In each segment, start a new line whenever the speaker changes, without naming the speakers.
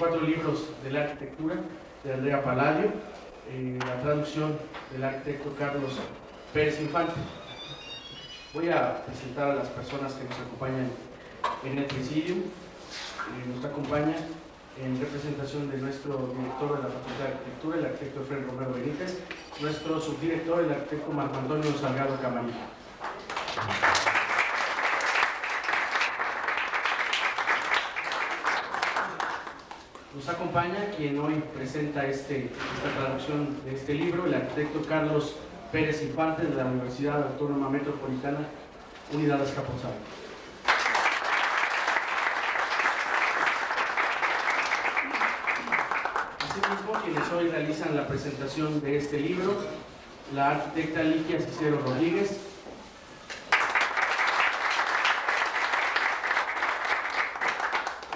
4 libros de la arquitectura de Andrea Palladio, la traducción del arquitecto Carlos Pérez Infante. Voy a presentar a las personas que nos acompañan en el presidium. Nos acompaña en representación de nuestro director de la Facultad de Arquitectura, el arquitecto Efraín Romero Benítez, nuestro subdirector, el arquitecto Marco Antonio Salgado Camarillo. Nos acompaña quien hoy presenta esta traducción de este libro, el arquitecto Carlos Pérez Infante, de la Universidad Autónoma Metropolitana, Unidad Azcapotzalco. Asimismo, quienes hoy realizan la presentación de este libro, la arquitecta Ligia Cicero Rodríguez,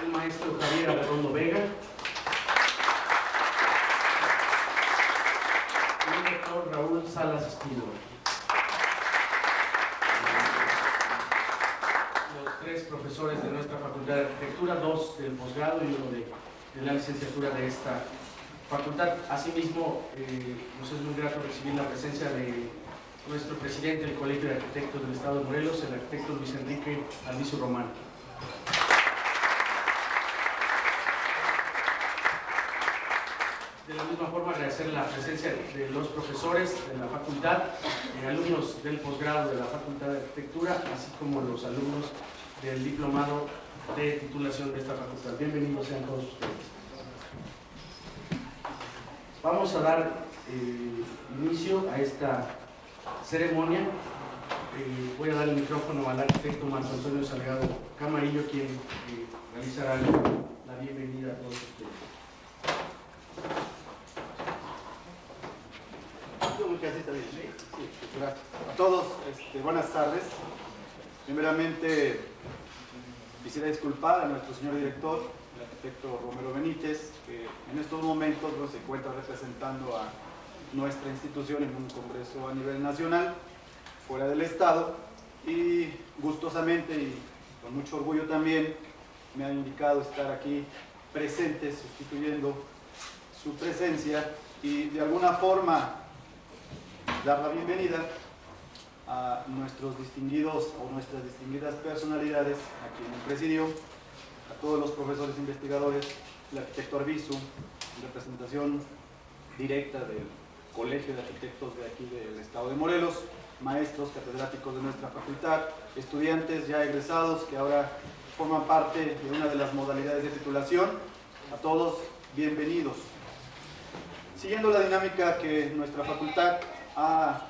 el maestro Javier Arredondo Vega, y el doctor Raúl Salas Esquivo. Los 3 profesores de nuestra Facultad de Arquitectura, 2 del posgrado y 1 de la licenciatura de esta facultad. Asimismo, nos es muy grato recibir la presencia de nuestro presidente del Colegio de Arquitectos del Estado de Morelos, el arquitecto Luis Enrique Alviso Román. De la misma forma, agradecer la presencia de los profesores de la facultad, alumnos del posgrado de la Facultad de Arquitectura, así como los alumnos del diplomado de titulación de esta facultad. Bienvenidos sean todos ustedes. Vamos a dar inicio a esta ceremonia. Voy a dar el micrófono al arquitecto Marco Antonio Salgado Camarillo, quien realizará la bienvenida a todos ustedes.
A todos, buenas tardes. Primeramente, quisiera disculpar a nuestro señor director, el arquitecto Romero Benítez, que en estos momentos se encuentra representando a nuestra institución en un congreso a nivel nacional, fuera del estado, y gustosamente y con mucho orgullo también me ha indicado estar aquí presente, sustituyendo su presencia y de alguna forma dar la bienvenida a nuestros distinguidos o nuestras distinguidas personalidades aquí en el presidio, a todos los profesores investigadores, el arquitecto Arvizu, en representación directa del Colegio de Arquitectos de aquí del Estado de Morelos, maestros, catedráticos de nuestra facultad, estudiantes ya egresados que ahora forman parte de una de las modalidades de titulación. A todos, bienvenidos. Siguiendo la dinámica que nuestra facultad ha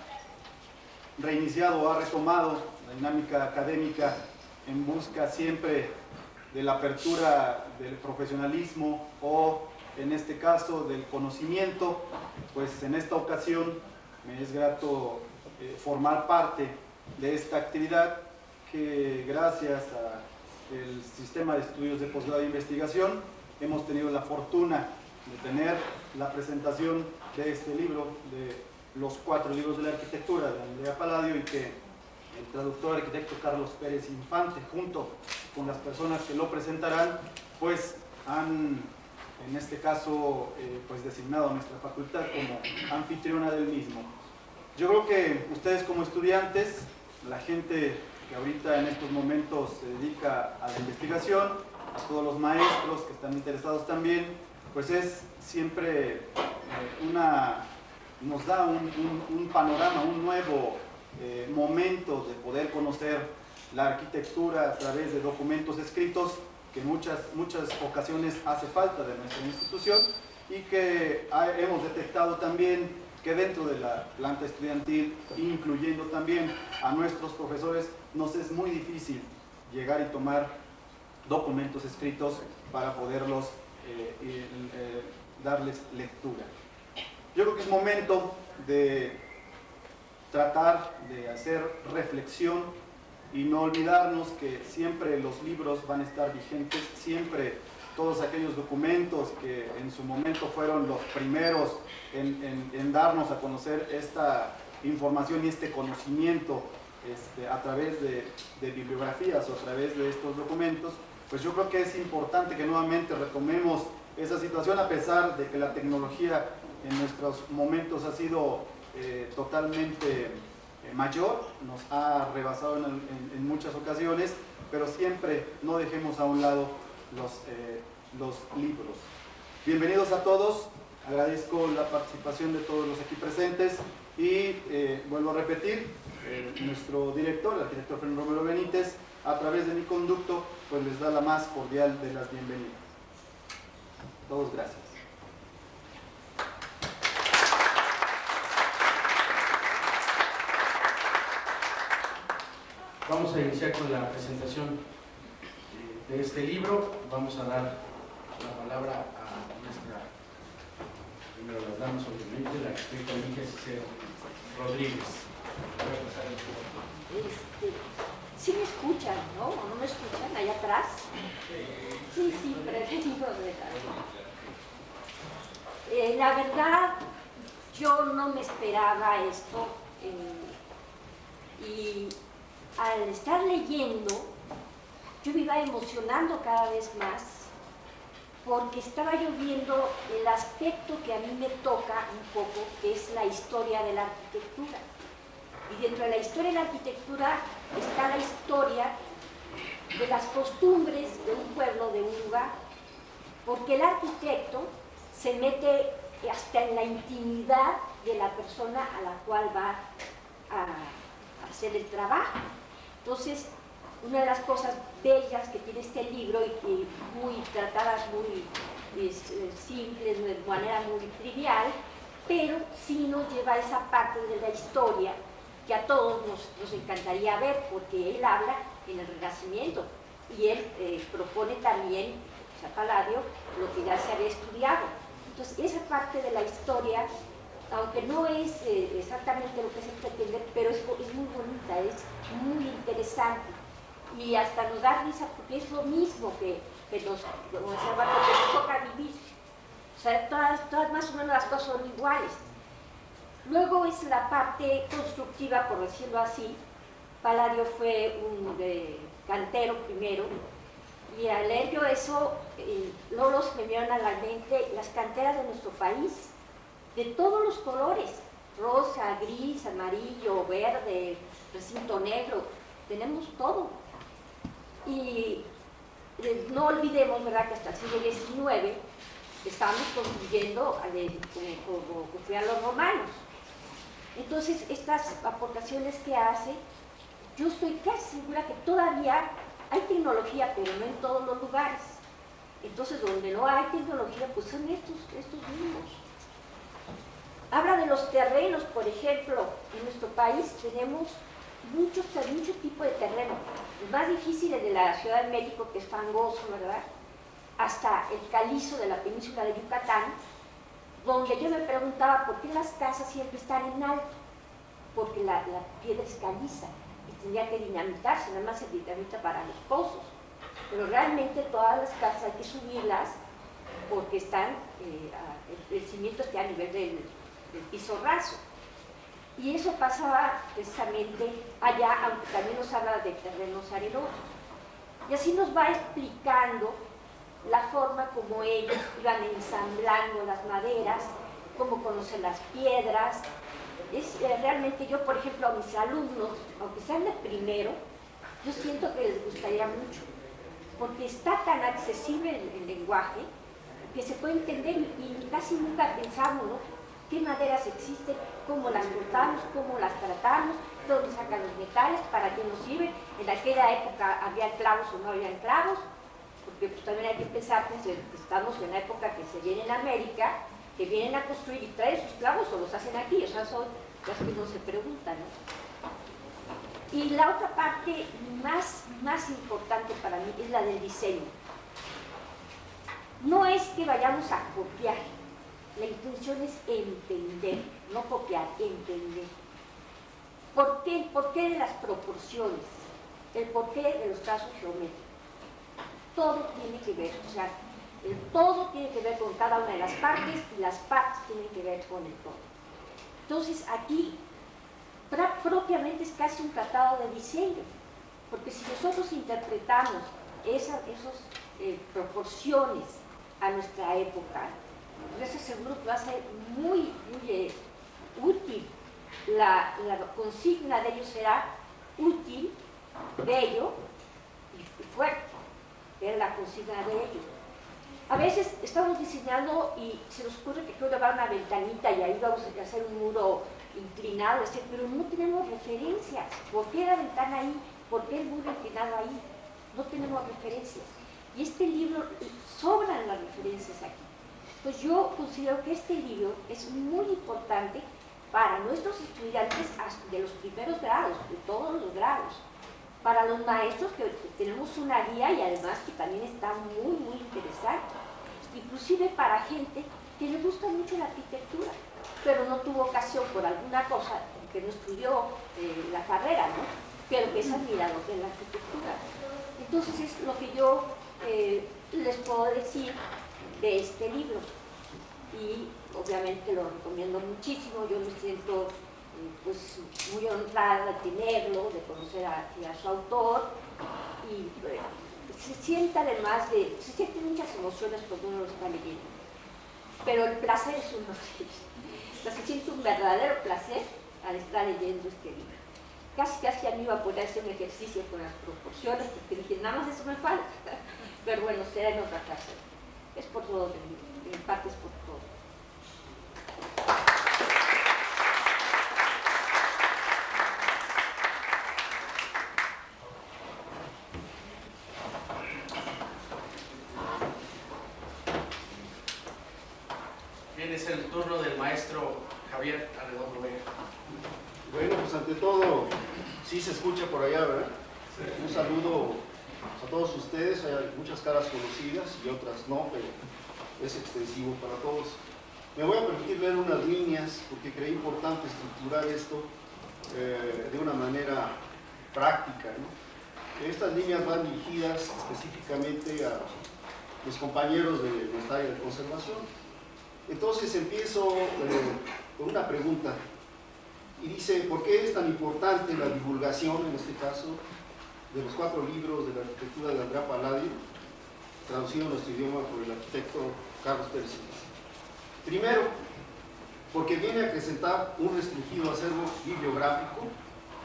reiniciado, ha retomado, la dinámica académica en busca siempre de la apertura del profesionalismo o, en este caso, del conocimiento, pues en esta ocasión me es grato formar parte de esta actividad que, gracias al sistema de estudios de posgrado de investigación, hemos tenido la fortuna de tener la presentación de este libro, de los 4 libros de la arquitectura de Andrea Palladio, y que el traductor arquitecto Carlos Pérez Infante, junto con las personas que lo presentarán, pues han, en este caso, pues designado a nuestra facultad como anfitriona del mismo. Yo creo que ustedes como estudiantes, la gente que ahorita en estos momentos se dedica a la investigación, a todos los maestros que están interesados también, pues es siempre nos da un panorama, un nuevo momento de poder conocer la arquitectura a través de documentos escritos que en muchas ocasiones hace falta de nuestra institución, y que hemos detectado también que dentro de la planta estudiantil, incluyendo también a nuestros profesores, nos es muy difícil llegar y tomar documentos escritos para poderlos darles lectura. Yo creo que es momento de tratar de hacer reflexión y no olvidarnos que siempre los libros van a estar vigentes, siempre todos aquellos documentos que en su momento fueron los primeros en darnos a conocer esta información y este conocimiento a través de bibliografías o a través de estos documentos, pues yo creo que es importante que nuevamente retomemos esas nuestra situación, a pesar de que la tecnología en nuestros momentos ha sido totalmente mayor, nos ha rebasado en muchas ocasiones, pero siempre no dejemos a un lado los libros. Bienvenidos a todos, agradezco la participación de todos los aquí presentes y vuelvo a repetir, nuestro director, el arquitecto Fernando Romero Benítez, a través de mi conducto, pues les da la más cordial de las bienvenidas. Todos gracias.
Vamos a iniciar con la presentación de este libro. Vamos a dar la palabra a nuestra, primero las damas obviamente, la arquitecta Ligia Cicero Rodríguez.
Sí me escuchan, ¿no? ¿O no me escuchan allá atrás? Sí, preferido de la verdad, yo no me esperaba esto y al estar leyendo, yo me iba emocionando cada vez más porque estaba yo viendo el aspecto que a mí me toca un poco, que es la historia de la arquitectura. Y dentro de la historia de la arquitectura está la historia de las costumbres de un pueblo, de un lugar, porque el arquitecto se mete hasta en la intimidad de la persona a la cual va a hacer el trabajo. Entonces, una de las cosas bellas que tiene este libro y muy tratadas muy simples, de manera muy trivial, pero sí nos lleva a esa parte de la historia que a todos nos encantaría ver, porque él habla en el Renacimiento y él propone también, o sea, Palladio, lo que ya se había estudiado. Entonces, esa parte de la historia, aunque no es exactamente lo que se pretende, pero es muy bonita, es muy interesante y hasta nos da risa porque es lo mismo que nos, como decía Eduardo, que nos toca vivir. O sea, todas más o menos las cosas son iguales. Luego es la parte constructiva, por decirlo así. Palladio fue un cantero primero, y al leer yo eso, luego se me vieron a la mente las canteras de nuestro país, de todos los colores, rosa, gris, amarillo, verde, recinto negro, tenemos todo. Y no olvidemos, ¿verdad?, que hasta el siglo XIX estamos construyendo como construían los romanos. Entonces, estas aportaciones que hace, yo estoy casi segura que todavía hay tecnología, pero no en todos los lugares. Entonces, donde no hay tecnología, pues son estos mismos. Habla de los terrenos, por ejemplo, en nuestro país tenemos mucho tipo de terreno. El más difícil es de la Ciudad de México, que es fangoso, ¿verdad?, hasta el calizo de la península de Yucatán, donde yo me preguntaba por qué las casas siempre están en alto, porque la piedra es caliza y tendría que dinamitarse, nada más se dinamita para los pozos, pero realmente todas las casas hay que subirlas porque están, el cimiento está a nivel del piso raso. Y eso pasaba precisamente allá, aunque también nos habla de terrenos arenosos. Y así nos va explicando la forma como ellos iban ensamblando las maderas, cómo conocen las piedras. Realmente yo, por ejemplo, a mis alumnos, aunque sean de primero, yo siento que les gustaría mucho, porque está tan accesible el lenguaje que se puede entender y casi nunca pensamos, ¿no?, qué maderas existen, cómo las cortamos, cómo las tratamos, dónde sacan los metales, para qué nos sirven. En aquella época había clavos o no había clavos, porque pues también hay que pensar que estamos en la época que se viene en América, que vienen a construir y traen sus clavos o los hacen aquí, o sea, son las que uno se pregunta, ¿no? Y la otra parte más importante para mí es la del diseño. No es que vayamos a copiar, la intención es entender, no copiar, entender. ¿Por qué? El porqué de las proporciones, el porqué de los trazos geométricos. Todo tiene que ver, o sea, el todo tiene que ver con cada una de las partes y las partes tienen que ver con el todo. Entonces aquí propiamente es casi un tratado de diseño, porque si nosotros interpretamos esas proporciones a nuestra época. Eso seguro que va a ser muy, muy útil. La consigna de ellos será útil, bello y fuerte. Es la consigna de ellos. A veces estamos diseñando y se nos ocurre que quiero llevar una ventanita y ahí vamos a hacer un muro inclinado, pero no tenemos referencias. ¿Por qué la ventana ahí? ¿Por qué el muro inclinado ahí? No tenemos referencias. Y este libro, sobran las referencias aquí. Pues yo considero que este libro es muy importante para nuestros estudiantes de los primeros grados, de todos los grados. Para los maestros, que tenemos una guía y además que también está muy, muy interesante. Inclusive para gente que le gusta mucho la arquitectura, pero no tuvo ocasión por alguna cosa, que no estudió la carrera, ¿no? Pero que es admirador de la arquitectura. Entonces es lo que yo les puedo decir de este libro. Y obviamente lo recomiendo muchísimo. Yo me siento pues muy honrada de tenerlo, de conocer a su autor, y se siente además se sienten muchas emociones cuando uno lo está leyendo, pero el placer es uno de ellos. Se siente un verdadero placer al estar leyendo este libro. Casi a mí iba a poner a hacer un ejercicio con las proporciones, porque dije, nada más eso me falta, pero bueno, será en otra clase. Es por todo, de mi parte es por todo.
Bien, es el turno del maestro Javier Arredondo Vega.
Bueno, pues ante todo, sí se escucha por allá, ¿verdad? Un saludo a todos ustedes. Hay muchas caras conocidas y otras no, pero es extensivo para todos. Me voy a permitir leer unas líneas porque creí importante estructurar esto de una manera práctica, ¿no? Estas líneas van dirigidas específicamente a los compañeros de nuestra área de conservación. Entonces empiezo con una pregunta y dice: ¿por qué es tan importante la divulgación, en este caso, de los 4 libros de la arquitectura de Andrea Palladio, traducido a nuestro idioma por el arquitecto Carlos Pérez? Primero, porque viene a presentar un restringido acervo bibliográfico,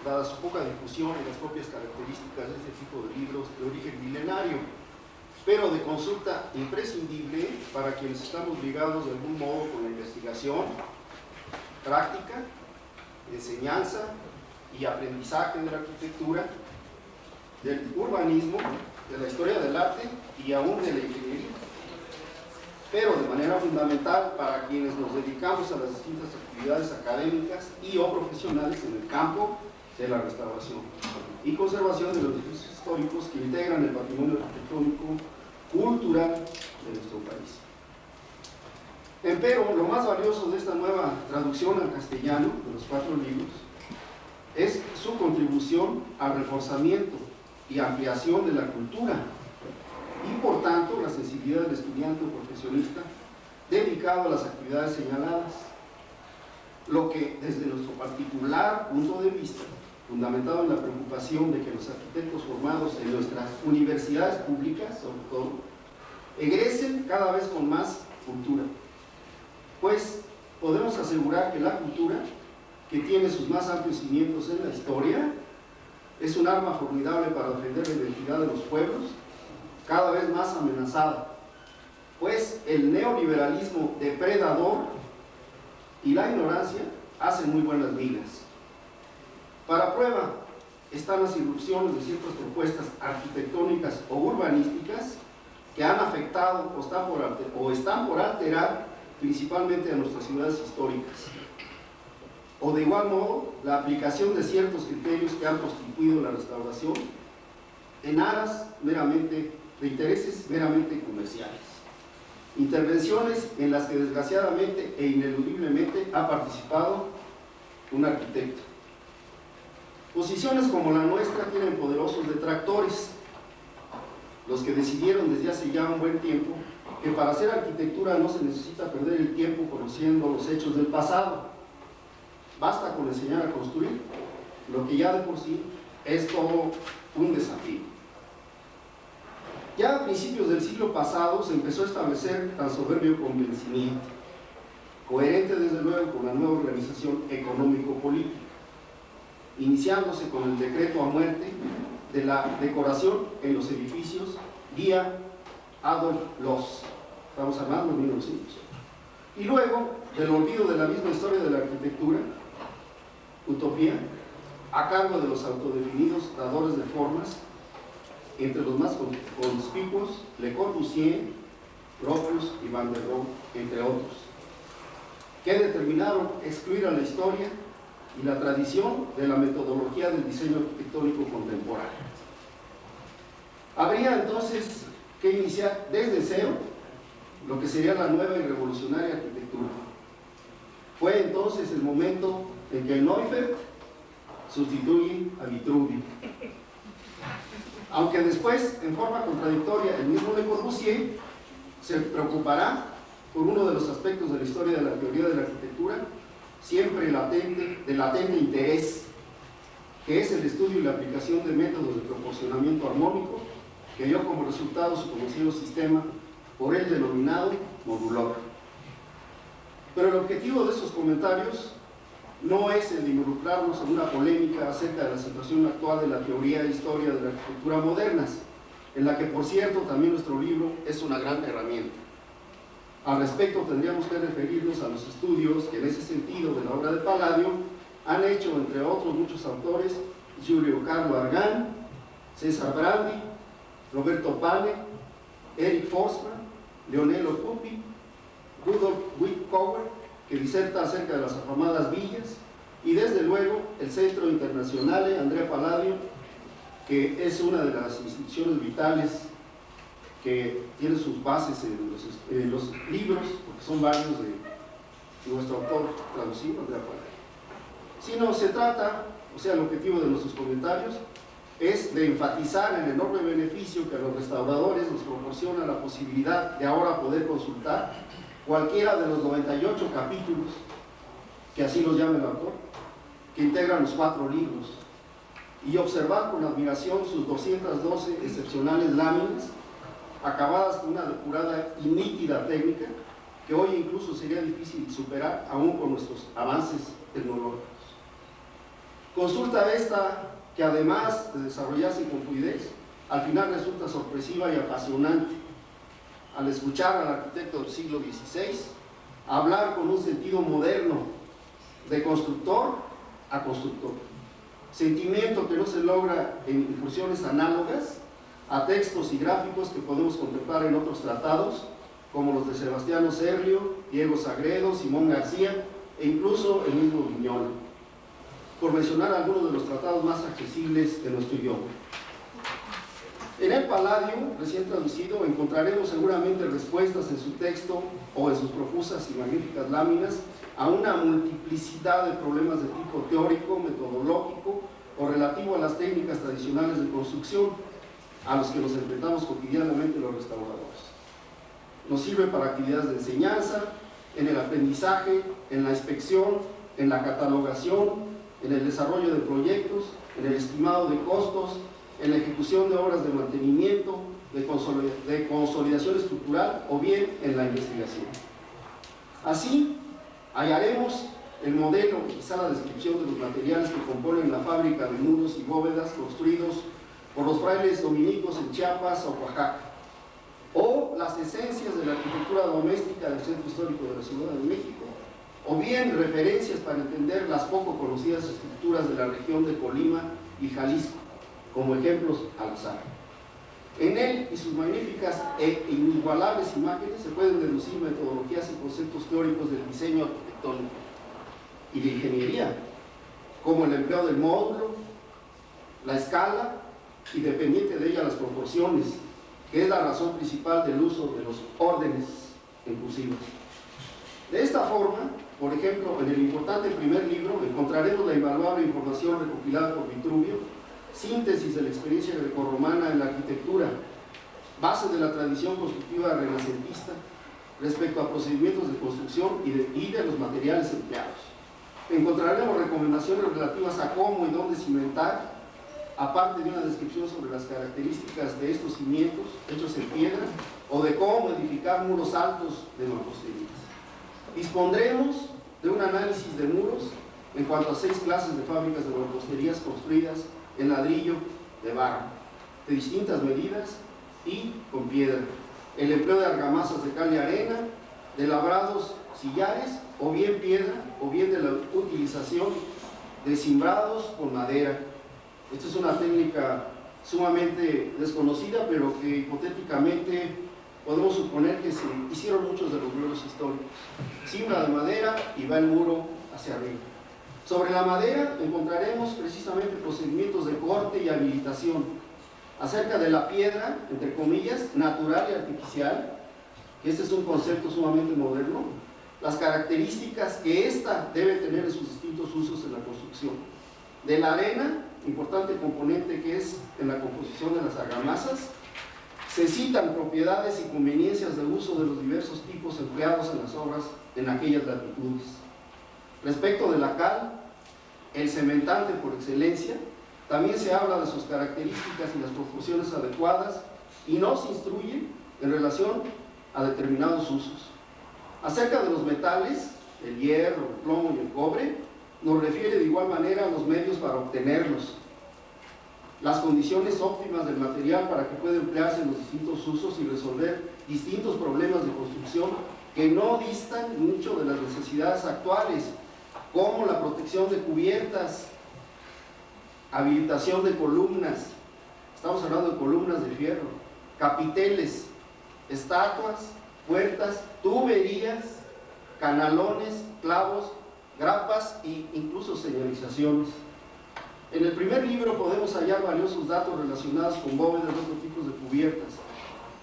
dada su poca difusión y las propias características de este tipo de libros de origen milenario, pero de consulta imprescindible para quienes estamos ligados de algún modo con la investigación, práctica, enseñanza y aprendizaje de la arquitectura, del urbanismo, de la historia del arte y aún de la ingeniería, pero de manera fundamental para quienes nos dedicamos a las distintas actividades académicas y o profesionales en el campo de la restauración y conservación de los edificios históricos que integran el patrimonio arquitectónico cultural de nuestro país. Empero, lo más valioso de esta nueva traducción al castellano de los 4 libros es su contribución al reforzamiento y ampliación de la cultura y, por tanto, la sensibilidad del estudiante o profesionista dedicado a las actividades señaladas, lo que, desde nuestro particular punto de vista, fundamentado en la preocupación de que los arquitectos formados en nuestras universidades públicas, sobre todo, egresen cada vez con más cultura, pues podemos asegurar que la cultura, que tiene sus más amplios cimientos en la historia, es un arma formidable para defender la identidad de los pueblos, cada vez más amenazada, pues el neoliberalismo depredador y la ignorancia hacen muy buenas migas. Para prueba están las irrupciones de ciertas propuestas arquitectónicas o urbanísticas que han afectado o están por alterar principalmente a nuestras ciudades históricas. O de igual modo, la aplicación de ciertos criterios que han constituido la restauración en aras meramente de intereses meramente comerciales. Intervenciones en las que desgraciadamente e ineludiblemente ha participado un arquitecto. Posiciones como la nuestra tienen poderosos detractores, los que decidieron desde hace ya un buen tiempo que para hacer arquitectura no se necesita perder el tiempo conociendo los hechos del pasado. Basta con enseñar a construir, lo que ya de por sí es todo un desafío. Ya a principios del siglo pasado se empezó a establecer tan soberbio convencimiento, coherente desde luego con la nueva organización económico-política, iniciándose con el decreto a muerte de la decoración en los edificios vía Adolf Loos, estamos hablando de 1900, y luego del olvido de la misma historia de la arquitectura, utopía, a cargo de los autodefinidos dadores de formas, entre los más conspicuos, Le Corbusier, Gropius y Van der Rohe, entre otros, que determinaron excluir a la historia y la tradición de la metodología del diseño arquitectónico contemporáneo. Habría entonces que iniciar desde cero lo que sería la nueva y revolucionaria arquitectura. Fue entonces el momento en que Neufeld sustituye a Vitruvi. Aunque después, en forma contradictoria, el mismo Le Corbusier se preocupará por uno de los aspectos de la historia de la teoría de la arquitectura, siempre de latente interés, que es el estudio y la aplicación de métodos de proporcionamiento armónico, que dio como resultado su conocido sistema, por él denominado modulor. Pero el objetivo de estos comentarios no es el de involucrarnos en una polémica acerca de la situación actual de la teoría e historia de la arquitectura modernas, en la que, por cierto, también nuestro libro es una gran herramienta. Al respecto, tendríamos que referirnos a los estudios que en ese sentido de la obra de Palladio han hecho, entre otros muchos autores, Giulio Carlo Argan, César Brandi, Roberto Pane, Eric Forstmann, Leonello Pupi, Rudolf Wittkower, que diserta acerca de las afamadas villas, y desde luego el Centro Internazionale Andrea Palladio, que es una de las instituciones vitales que tiene sus bases en los libros, porque son varios de nuestro autor traducido, Andrea Palladio. Sino se trata, o sea, el objetivo de nuestros comentarios es de enfatizar el enorme beneficio que a los restauradores nos proporciona la posibilidad de ahora poder consultar cualquiera de los 98 capítulos, que así los llama el autor, que integran los 4 libros, y observar con admiración sus 212 excepcionales láminas, acabadas con una depurada y nítida técnica, que hoy incluso sería difícil superar, aún con nuestros avances tecnológicos. Consulta esta que, además de desarrollarse con fluidez, al final resulta sorpresiva y apasionante, al escuchar al arquitecto del siglo XVI hablar con un sentido moderno, de constructor a constructor, sentimiento que no se logra en incursiones análogas a textos y gráficos que podemos contemplar en otros tratados, como los de Sebastiano Serlio, Diego Sagredo, Simón García e incluso el mismo Vignola, por mencionar algunos de los tratados más accesibles de nuestro idioma. En el Palladio, recién traducido, encontraremos seguramente respuestas en su texto o en sus profusas y magníficas láminas a una multiplicidad de problemas de tipo teórico, metodológico o relativo a las técnicas tradicionales de construcción a los que nos enfrentamos cotidianamente los restauradores. Nos sirve para actividades de enseñanza, en el aprendizaje, en la inspección, en la catalogación, en el desarrollo de proyectos, en el estimado de costos, en la ejecución de obras de mantenimiento, de consolidación estructural o bien en la investigación. Así, hallaremos el modelo, quizá la descripción de los materiales que componen la fábrica de muros y bóvedas construidos por los frailes dominicos en Chiapas o Oaxaca, o las esencias de la arquitectura doméstica del Centro Histórico de la Ciudad de México, o bien referencias para entender las poco conocidas estructuras de la región de Colima y Jalisco, como ejemplos al azar. En él y sus magníficas e inigualables imágenes se pueden deducir metodologías y conceptos teóricos del diseño arquitectónico y de ingeniería, como el empleo del módulo, la escala y, dependiente de ella, las proporciones, que es la razón principal del uso de los órdenes en cursivas. De esta forma, por ejemplo, en el importante primer libro encontraremos la invaluable información recopilada por Vitruvio, síntesis de la experiencia grecorromana en la arquitectura, base de la tradición constructiva renacentista respecto a procedimientos de construcción y de los materiales empleados. Encontraremos recomendaciones relativas a cómo y dónde cimentar, aparte de una descripción sobre las características de estos cimientos hechos en piedra o de cómo edificar muros altos de mamposterías. Dispondremos de un análisis de muros en cuanto a 6 clases de fábricas de mamposterías construidas en ladrillo de barro, de distintas medidas y con piedra, el empleo de argamasas de cal y arena, de labrados sillares o bien piedra, o bien de la utilización de cimbrados con madera. Esta es una técnica sumamente desconocida, pero que hipotéticamente podemos suponer que se hicieron muchos de los muros históricos. Cimbra de madera y va el muro hacia arriba. Sobre la madera encontraremos precisamente procedimientos de corte y habilitación. Acerca de la piedra, entre comillas, natural y artificial, que este es un concepto sumamente moderno, las características que ésta debe tener en sus distintos usos en la construcción. De la arena, importante componente que es en la composición de las argamasas, se citan propiedades y conveniencias de uso de los diversos tipos empleados en las obras en aquellas latitudes. Respecto de la cal, el cementante por excelencia, también se habla de sus características y las proporciones adecuadas y nos instruye en relación a determinados usos. Acerca de los metales, el hierro, el plomo y el cobre, nos refiere de igual manera a los medios para obtenerlos, las condiciones óptimas del material para que pueda emplearse en los distintos usos y resolver distintos problemas de construcción que no distan mucho de las necesidades actuales, como la protección de cubiertas, habilitación de columnas, estamos hablando de columnas de fierro, capiteles, estatuas, puertas, tuberías, canalones, clavos, grapas e incluso señalizaciones. En el primer libro podemos hallar valiosos datos relacionados con bóvedas de otros tipos de cubiertas,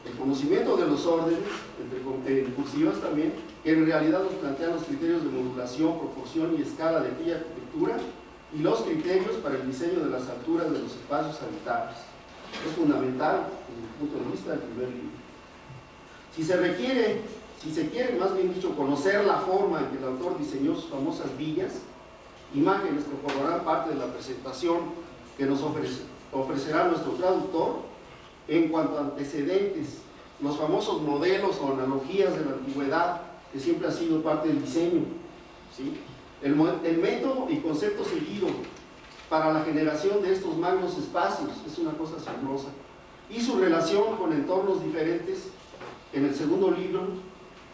el conocimiento de los órdenes, entre cursivas también, que en realidad nos plantean los criterios de modulación, proporción y escala de aquella arquitectura y los criterios para el diseño de las alturas de los espacios habitables. Es fundamental desde el punto de vista del primer libro. Si se quiere, más bien dicho, conocer la forma en que el autor diseñó sus famosas villas, imágenes que formarán parte de la presentación que nos ofrecerá nuestro traductor, en cuanto a antecedentes, los famosos modelos o analogías de la antigüedad, que siempre ha sido parte del diseño, ¿sí? El método y concepto seguido para la generación de estos magnos espacios es una cosa asombrosa, y su relación con entornos diferentes en el segundo libro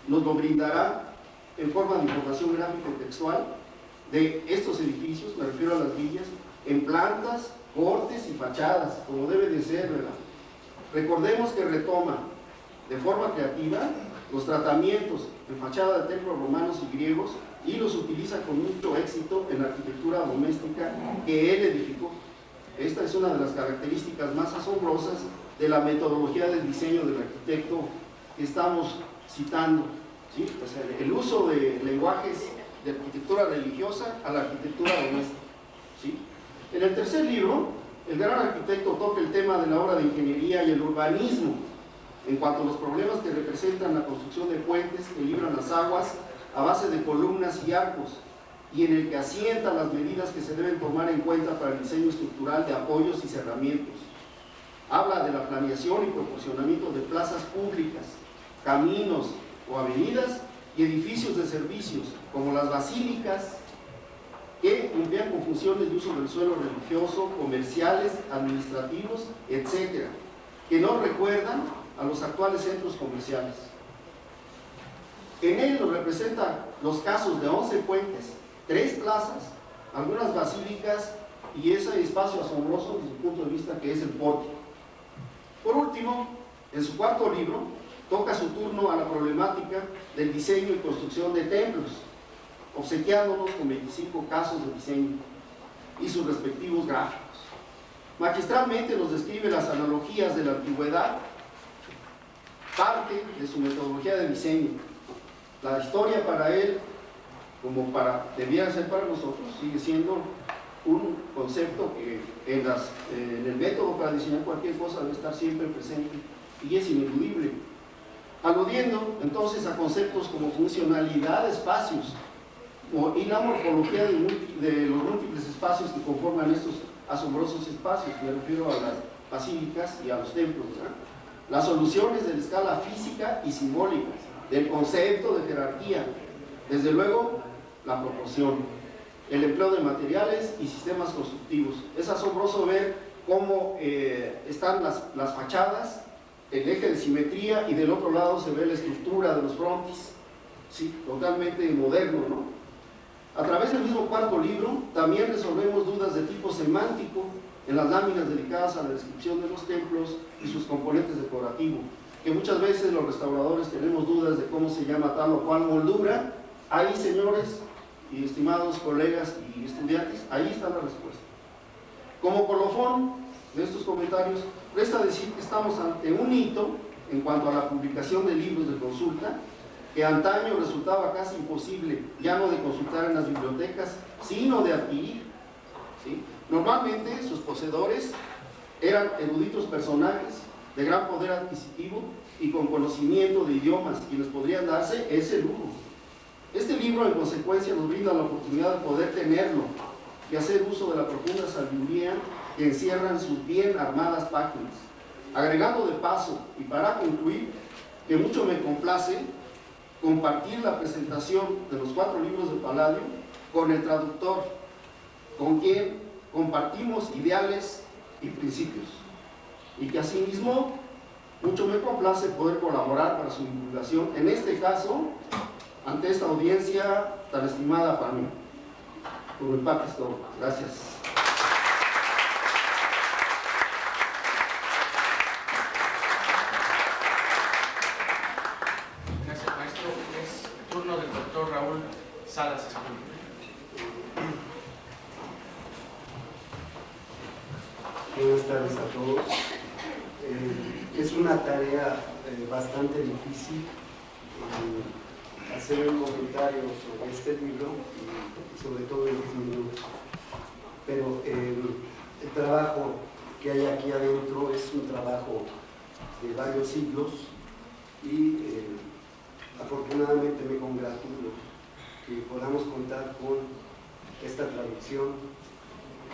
nos lo brindará en forma de información gráfica y textual de estos edificios, me refiero a las villas, en plantas, cortes y fachadas, como debe de ser, ¿verdad? Recordemos que retoma de forma creativa los tratamientos en fachada de templos romanos y griegos y los utiliza con mucho éxito en la arquitectura doméstica que él edificó. Esta es una de las características más asombrosas de la metodología del diseño del arquitecto que estamos citando, ¿sí? O sea, el uso de lenguajes de arquitectura religiosa a la arquitectura doméstica, ¿sí? En el tercer libro, el gran arquitecto toca el tema de la obra de ingeniería y el urbanismo en cuanto a los problemas que representan la construcción de puentes que libran las aguas a base de columnas y arcos, y en el que asienta las medidas que se deben tomar en cuenta para el diseño estructural de apoyos y cerramientos. Habla de la planeación y proporcionamiento de plazas públicas, caminos o avenidas y edificios de servicios, como las basílicas, que cumplían con funciones de uso del suelo religioso, comerciales, administrativos, etc., que nos recuerdan a los actuales centros comerciales. En él nos representa los casos de 11 puentes, 3 plazas, algunas basílicas y ese espacio asombroso desde el punto de vista que es el pórtico. Por último, en su cuarto libro, toca su turno a la problemática del diseño y construcción de templos, obsequiándonos con 25 casos de diseño y sus respectivos gráficos. Magistralmente nos describe las analogías de la antigüedad, parte de su metodología de diseño. La historia para él, como debiera ser para nosotros, sigue siendo un concepto que en el método para diseñar cualquier cosa debe estar siempre presente y es ineludible, aludiendo entonces a conceptos como funcionalidad de espacios y la morfología de los múltiples espacios que conforman estos asombrosos espacios, me refiero a las basílicas y a los templos, ¿verdad? Las soluciones de la escala física y simbólica, del concepto de jerarquía, desde luego la proporción, el empleo de materiales y sistemas constructivos. Es asombroso ver cómo están las fachadas, el eje de simetría, y del otro lado se ve la estructura de los frontis, sí, totalmente moderno, ¿no? A través del mismo cuarto libro también resolvemos dudas de tipo semántico en las láminas dedicadas a la descripción de los templos y sus componentes decorativos, que muchas veces los restauradores tenemos dudas de cómo se llama tal o cual moldura. Ahí, señores y estimados colegas y estudiantes, ahí está la respuesta. Como colofón de estos comentarios, resta decir que estamos ante un hito en cuanto a la publicación de libros de consulta, que antaño resultaba casi imposible, ya no de consultar en las bibliotecas, sino de adquirir, ¿sí? Normalmente sus poseedores eran eruditos personajes de gran poder adquisitivo y con conocimiento de idiomas, quienes podrían darse ese lujo. Este libro, en consecuencia, nos brinda la oportunidad de poder tenerlo y hacer uso de la profunda sabiduría que encierran sus bien armadas páginas. Agregando de paso, y para concluir, que mucho me complace compartir la presentación de los 4 libros de Palladio con el traductor, con quien compartimos ideales y principios, y que asimismo mucho me complace poder colaborar para su divulgación, en este caso, ante esta audiencia tan estimada para mí. Por mi parte es todo. Gracias.
Gracias, maestro. Es el turno del doctor Raúl Salas Escudero.
Buenas tardes a todos. Es una tarea bastante difícil hacer un comentario sobre este libro, y sobre todo en 10 minutos. Pero el trabajo que hay aquí adentro es un trabajo de varios siglos y afortunadamente me congratulo que podamos contar con esta traducción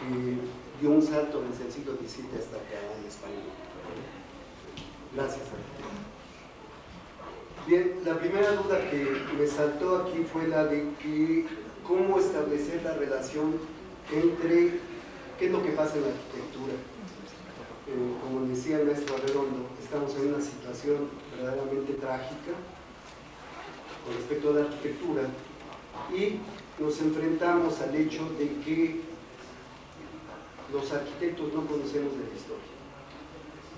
que dio un salto desde el siglo XVII hasta acá en español. Gracias. Bien, la primera duda que me saltó aquí fue la de que cómo establecer la relación entre qué es lo que pasa en la arquitectura. Como decía el maestro Arredondo, estamos en una situación verdaderamente trágica con respecto a la arquitectura y nos enfrentamos al hecho de que los arquitectos no conocemos de la historia.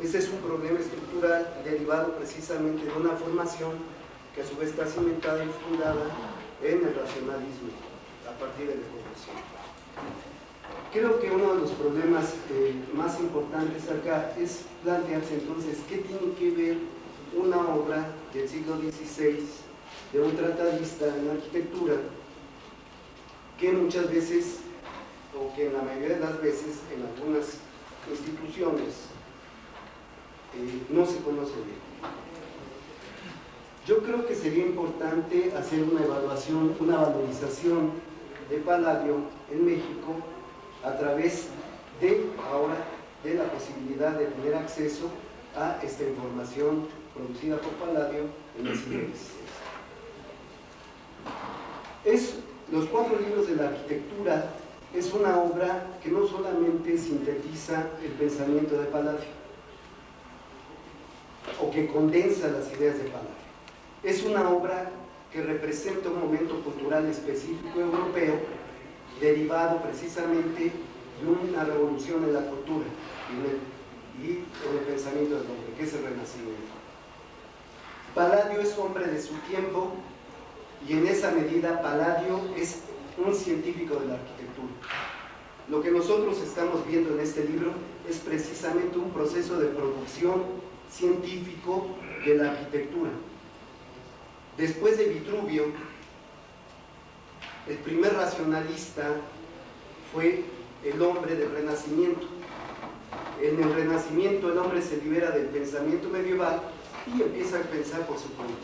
Ese es un problema estructural derivado precisamente de una formación que a su vez está cimentada y fundada en el racionalismo a partir de la evolución. Creo que uno de los problemas más importantes acá es plantearse entonces qué tiene que ver una obra del siglo XVI de un tratadista en arquitectura que muchas veces, o que en la mayoría de las veces en algunas instituciones no se conoce bien. Yo creo que sería importante hacer una evaluación, una valorización de Palladio en México a través de ahora de la posibilidad de tener acceso a esta información producida por Palladio en el siglo XVI. Los 4 libros de la arquitectura es una obra que no solamente sintetiza el pensamiento de Palladio o que condensa las ideas de Palladio, es una obra que representa un momento cultural específico europeo derivado precisamente de una revolución en la cultura y en el pensamiento del hombre, que es el Renacimiento. Palladio es hombre de su tiempo y en esa medida Palladio es un científico de la arquitectura. Lo que nosotros estamos viendo en este libro es precisamente un proceso de producción científico de la arquitectura. Después de Vitruvio, el primer racionalista fue el hombre del Renacimiento. En el Renacimiento el hombre se libera del pensamiento medieval y empieza a pensar por su cuenta.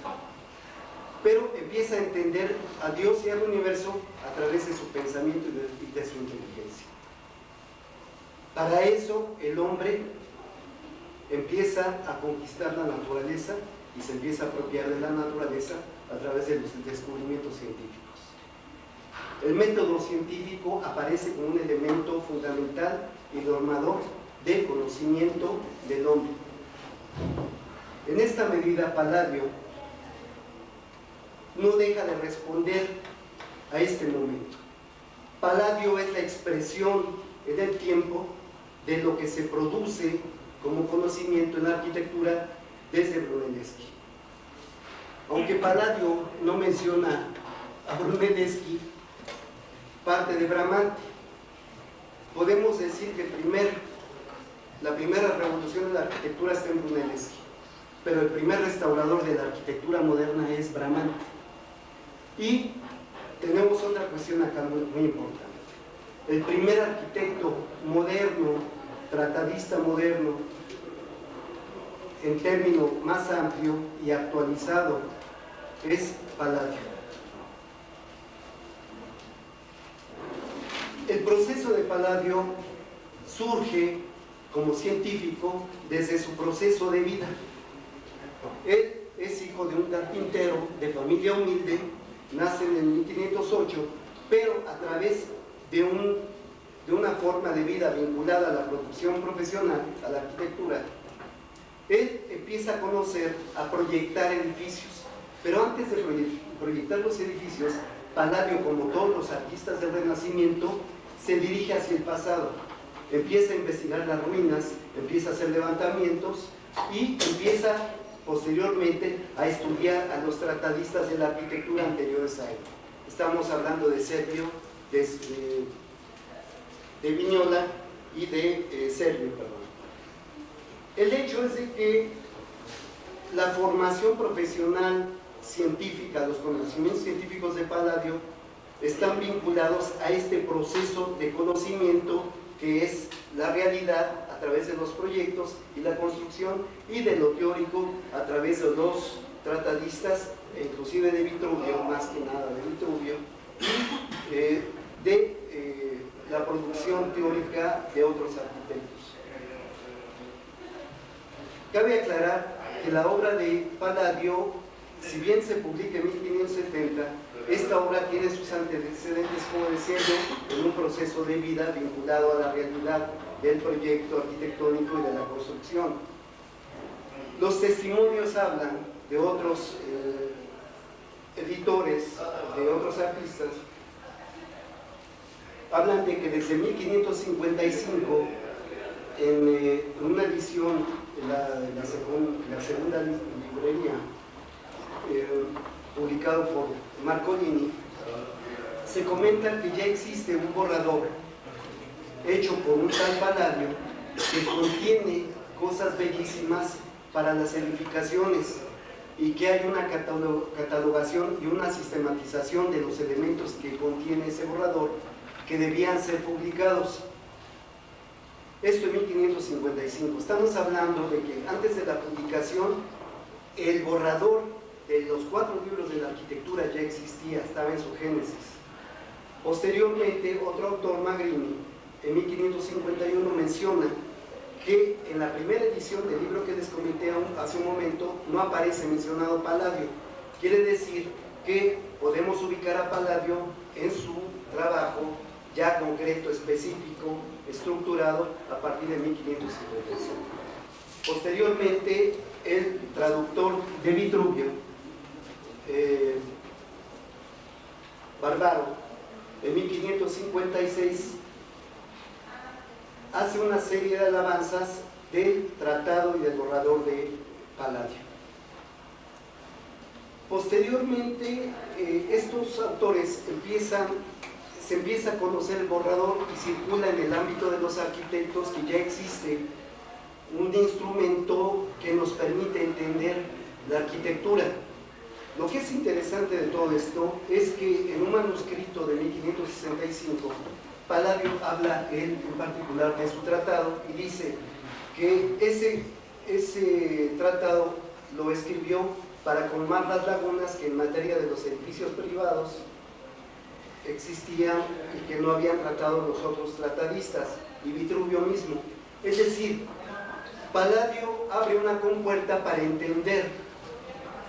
Pero empieza a entender a Dios y al universo a través de su pensamiento y de su inteligencia. Para eso el hombre empieza a conquistar la naturaleza y se empieza a apropiar de la naturaleza a través de los descubrimientos científicos. El método científico aparece como un elemento fundamental y normador del conocimiento del hombre. En esta medida, Palladio no deja de responder a este momento. Palladio es la expresión en el tiempo de lo que se produce como conocimiento en la arquitectura desde Brunelleschi. Aunque Palladio no menciona a Brunelleschi, parte de Bramante, podemos decir que la primera revolución de la arquitectura está en Brunelleschi, pero el primer restaurador de la arquitectura moderna es Bramante. Y tenemos otra cuestión acá muy importante. El primer arquitecto moderno, tratadista moderno, en término más amplio y actualizado, es Palladio. El proceso de Palladio surge como científico desde su proceso de vida. Él es hijo de un carpintero de familia humilde, nace en el 1508, pero a través de una forma de vida vinculada a la producción profesional, a la arquitectura, él empieza a conocer, a proyectar edificios. Pero antes de proyectar los edificios, Palladio, como todos los artistas del Renacimiento, se dirige hacia el pasado. Empieza a investigar las ruinas, empieza a hacer levantamientos y empieza posteriormente a estudiar a los tratadistas de la arquitectura anteriores a él. Estamos hablando de Servio, de Vignola y de Servio, perdón. El hecho es de que la formación profesional científica, los conocimientos científicos de Palladio están vinculados a este proceso de conocimiento que es la realidad a través de los proyectos y la construcción, y de lo teórico a través de los tratadistas, inclusive de Vitruvio, más que nada de Vitruvio, y de la producción teórica de otros arquitectos. Cabe aclarar que la obra de Palladio, si bien se publica en 1570, esta obra tiene sus antecedentes, como decía yo, en un proceso de vida vinculado a la realidad del proyecto arquitectónico y de la construcción. Los testimonios hablan de otros editores, de otros artistas, hablan de que desde 1555, en una edición, la segunda librería, publicado por Marcolini, se comenta que ya existe un borrador hecho por un tal Palladio que contiene cosas bellísimas para las edificaciones, y que hay una catalogación y una sistematización de los elementos que contiene ese borrador que debían ser publicados. Esto en 1555. Estamos hablando de que antes de la publicación el borrador de los 4 libros de la arquitectura ya existía, estaba en su génesis. Posteriormente, otro autor, Magrini, en 1551 menciona que en la primera edición del libro que les comenté hace un momento no aparece mencionado Palladio. Quiere decir que podemos ubicar a Palladio en su trabajo ya concreto, específico, estructurado a partir de 1555. Posteriormente, el traductor de Vitruvio, Barbaro, en 1556 hace una serie de alabanzas del tratado y del borrador de Palladio. Posteriormente, estos autores se empieza a conocer el borrador y circula en el ámbito de los arquitectos que ya existe un instrumento que nos permite entender la arquitectura. Lo que es interesante de todo esto es que en un manuscrito de 1565, Palladio habla él en particular de su tratado y dice que ese tratado lo escribió para colmar las lagunas que en materia de los edificios privados existían y que no habían tratado los otros tratadistas, y Vitruvio mismo. Es decir, Palladio abre una compuerta para entender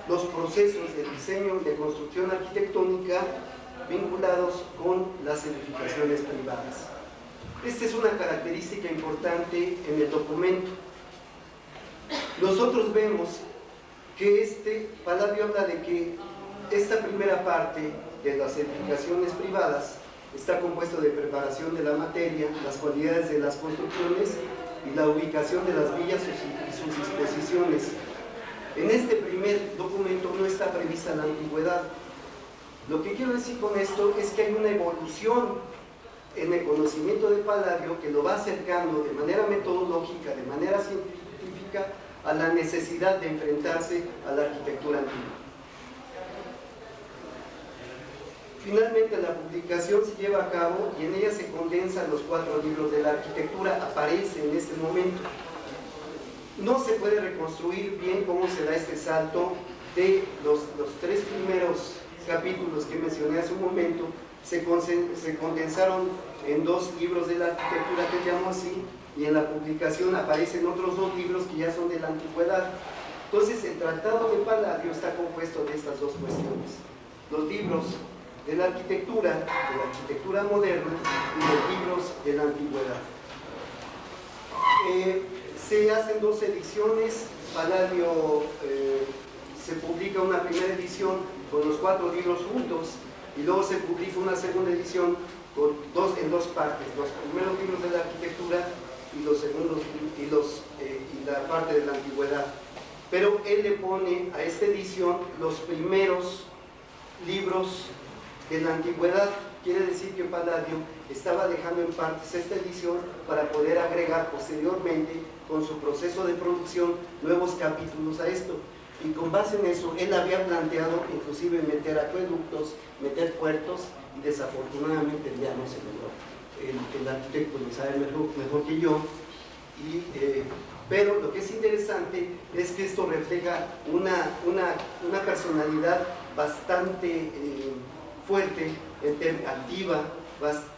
los procesos de diseño y de construcción arquitectónica vinculados con las edificaciones privadas. Esta es una característica importante en el documento. Nosotros vemos que Palladio habla de que esta primera parte de las edificaciones privadas está compuesto de preparación de la materia, las cualidades de las construcciones y la ubicación de las villas y sus disposiciones. En este primer documento no está prevista la antigüedad. Lo que quiero decir con esto es que hay una evolución en el conocimiento de Palladio que lo va acercando de manera metodológica, de manera científica, a la necesidad de enfrentarse a la arquitectura antigua. Finalmente, la publicación se lleva a cabo y en ella se condensan los 4 libros de la arquitectura, aparece en este momento. No se puede reconstruir bien cómo se da este salto de los 3 primeros capítulos que mencioné hace un momento, se condensaron en 2 libros de la arquitectura que llamo así, y en la publicación aparecen otros 2 libros que ya son de la antigüedad. Entonces, el Tratado de Palladio está compuesto de estas 2 cuestiones: los libros de la arquitectura moderna y los libros de la antigüedad. Se hacen 2 ediciones. Palladio se publica una primera edición con los 4 libros juntos y luego se publica una segunda edición con en 2 partes: los primeros libros de la arquitectura y los segundos y la parte de la antigüedad. Pero él le pone a esta edición los primeros libros de la antigüedad. Quiere decir que Palladio estaba dejando en partes esta edición para poder agregar posteriormente, con su proceso de producción, nuevos capítulos a esto. Y con base en eso, él había planteado inclusive meter acueductos, meter puertos, y desafortunadamente ya no se logró. El arquitecto lo sabe mejor que yo. Pero lo que es interesante es que esto refleja una personalidad bastante fuerte, activa,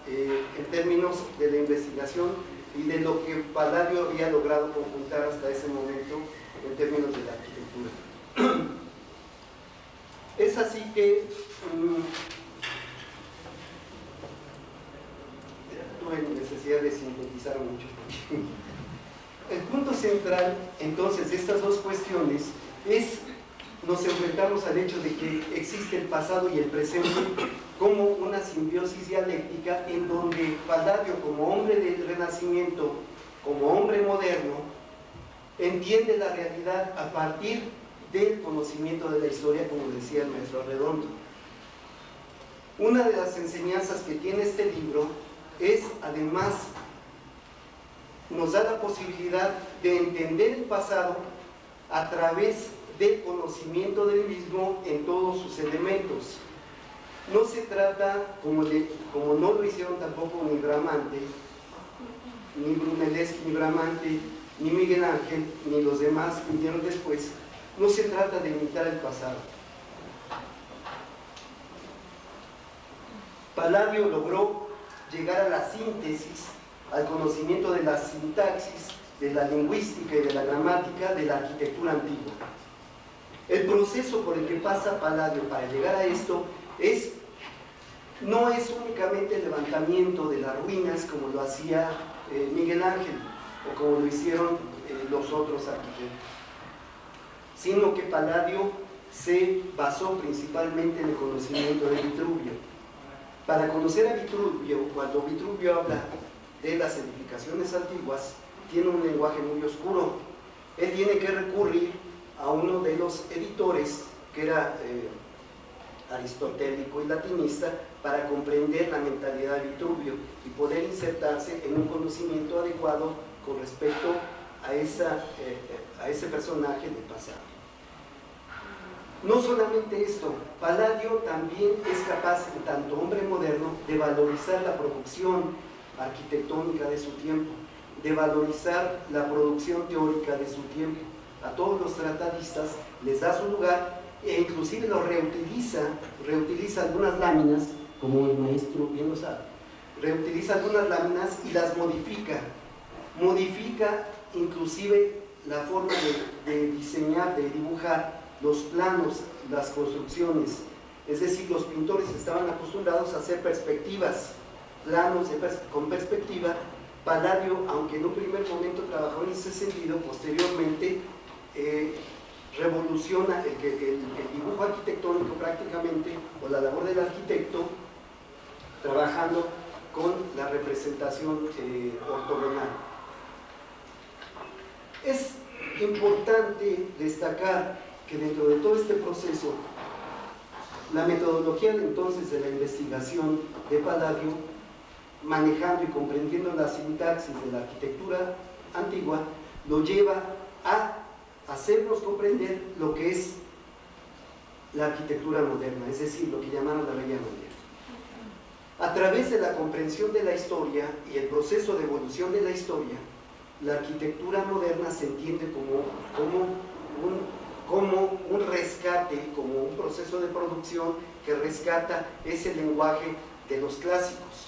en términos de la investigación y de lo que Palladio había logrado conjuntar hasta ese momento en términos de la arquitectura. Es así que tuve necesidad de sintetizar mucho. El punto central, entonces, de estas 2 cuestiones es: nos enfrentamos al hecho de que existe el pasado y el presente como una simbiosis dialéctica, en donde Palladio, como hombre del Renacimiento, como hombre moderno, entiende la realidad a partir del conocimiento de la historia, como decía el maestro Arredondo. Una de las enseñanzas que tiene este libro es, además, nos da la posibilidad de entender el pasado a través del conocimiento del mismo en todos sus elementos. No se trata, como no lo hicieron tampoco ni Bramante, ni Brunelleschi, ni Bramante, ni Miguel Ángel, ni los demás que vinieron después, no se trata de imitar el pasado. Palladio logró llegar a la síntesis, al conocimiento de la sintaxis, de la lingüística y de la gramática de la arquitectura antigua. El proceso por el que pasa Palladio para llegar a esto no es únicamente el levantamiento de las ruinas como lo hacía Miguel Ángel o como lo hicieron los otros arquitectos, sino que Palladio se basó principalmente en el conocimiento de Vitruvio. Para conocer a Vitruvio, cuando Vitruvio habla de las edificaciones antiguas, tiene un lenguaje muy oscuro. Él tiene que recurrir a uno de los editores, que era aristotélico y latinista, para comprender la mentalidad de Vitruvio y poder insertarse en un conocimiento adecuado con respecto a ese personaje del pasado. No solamente esto, Palladio también es capaz, en tanto hombre moderno, de valorizar la producción arquitectónica de su tiempo, de valorizar la producción teórica de su tiempo. A todos los tratadistas les da su lugar e inclusive los reutiliza algunas láminas como el maestro bien lo sabe. Reutiliza algunas láminas y las modifica. Modifica inclusive la forma de diseñar, de dibujar los planos, las construcciones. Es decir, los pintores estaban acostumbrados a hacer perspectivas, planos con perspectiva. Palladio, aunque en un primer momento trabajó en ese sentido, posteriormente revoluciona el dibujo arquitectónico prácticamente, o la labor del arquitecto, trabajando con la representación ortogonal. Es importante destacar que dentro de todo este proceso, la metodología entonces de la investigación de Palladio, manejando y comprendiendo la sintaxis de la arquitectura antigua, lo lleva a hacernos comprender lo que es la arquitectura moderna, es decir, lo que llamaron la Bella Moderna. A través de la comprensión de la historia y el proceso de evolución de la historia, la arquitectura moderna se entiende como un rescate, como un proceso de producción que rescata ese lenguaje de los clásicos.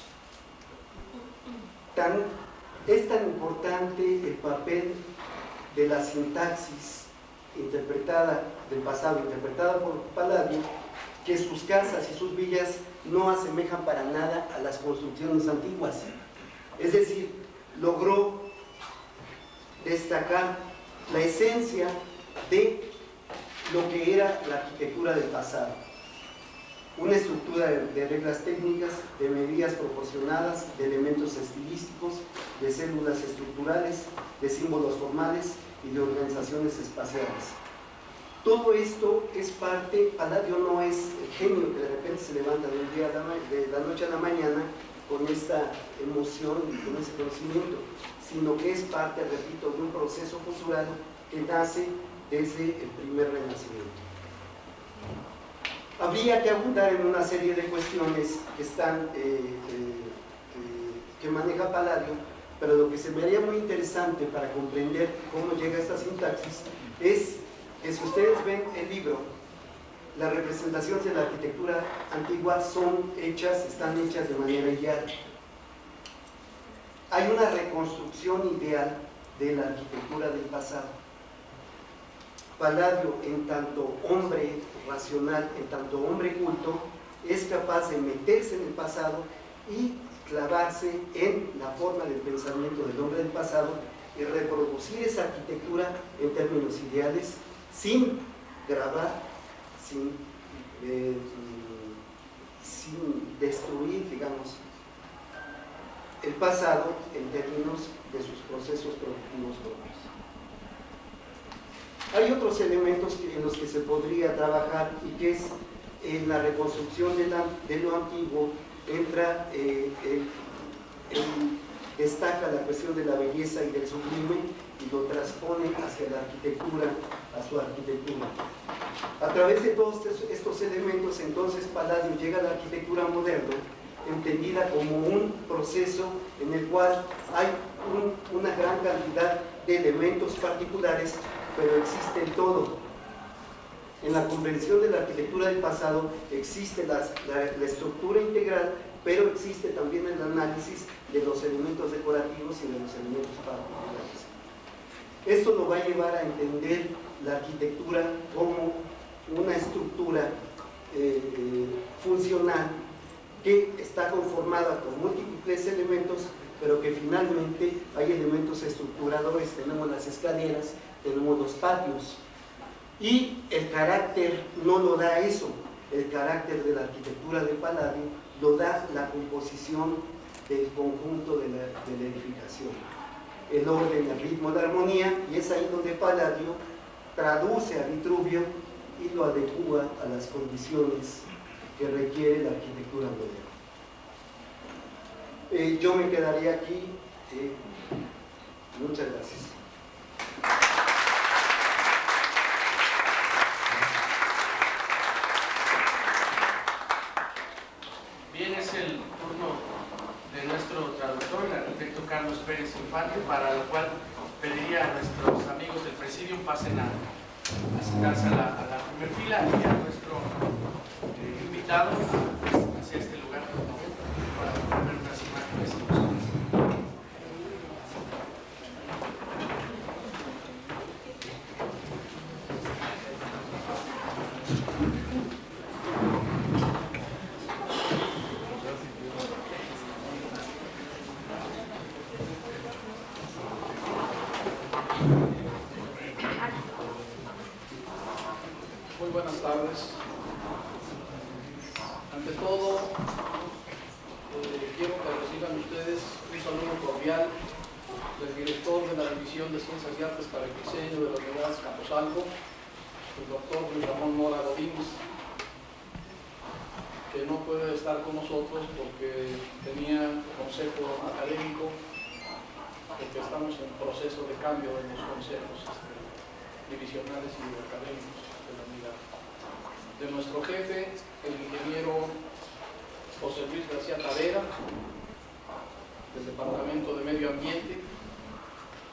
Es tan importante el papel de la sintaxis interpretada del pasado, interpretada por Palladio, que sus casas y sus villas no asemejan para nada a las construcciones antiguas. Es decir, logró destacar la esencia de lo que era la arquitectura del pasado. Una estructura de reglas técnicas, de medidas proporcionadas, de elementos estilísticos, de células estructurales, de símbolos formales y de organizaciones espaciales. Todo esto es parte. Palladio no es el genio que de repente se levanta de la noche a la mañana con esta emoción y con ese conocimiento, sino que es parte, repito, de un proceso cultural que nace desde el primer Renacimiento. Habría que abundar en una serie de cuestiones que maneja Palladio, pero lo que se me haría muy interesante para comprender cómo llega esta sintaxis es que, si ustedes ven el libro, las representaciones de la arquitectura antigua están hechas de manera ideal. Hay una reconstrucción ideal de la arquitectura del pasado. Palladio, en tanto hombre racional, en tanto hombre culto, es capaz de meterse en el pasado y clavarse en la forma del pensamiento del hombre del pasado y reproducir esa arquitectura en términos ideales, sin grabar, sin destruir, digamos, el pasado en términos de sus procesos productivos propios. Hay otros elementos en los que se podría trabajar, y que es en la reconstrucción de lo antiguo. Destaca la cuestión de la belleza y del sublime y lo transpone hacia la arquitectura, a su arquitectura. A través de todos estos elementos, entonces, Palladio llega a la arquitectura moderna, entendida como un proceso en el cual hay una gran cantidad de elementos particulares, pero existe el todo. En la comprensión de la arquitectura del pasado existe la estructura integral, pero existe también el análisis de los elementos decorativos y de los elementos particulares. Esto nos va a llevar a entender la arquitectura como una estructura funcional que está conformada por múltiples elementos, pero que finalmente hay elementos estructuradores. Tenemos las escaleras, tenemos los patios, y el carácter no lo da eso. El carácter de la arquitectura de Palladio lo da la composición del conjunto de la edificación, el orden, el ritmo, la armonía, y es ahí donde Palladio traduce a Vitruvio y lo adecúa a las condiciones que requiere la arquitectura moderna. Yo me quedaría aquí. Muchas gracias.
Bien, es el turno de nuestro traductor, el arquitecto Carlos Pérez Infante, para lo cual pediría a nuestros amigos del Presidium pasen a sentarse a la primera fila, y a nuestro invitado hacia este lugar.
Ante todo, quiero que reciban ustedes un saludo cordial del director de la División de Ciencias y Artes para el Diseño de las Unidades Capozalco, el doctor Luis Ramón Mora Godínez, que no puede estar con nosotros porque tenía consejo académico, porque estamos en proceso de cambio en los consejos divisionales y académicos de la unidad. De nuestro jefe, el ingeniero José Luis García Tavera, del Departamento de Medio Ambiente,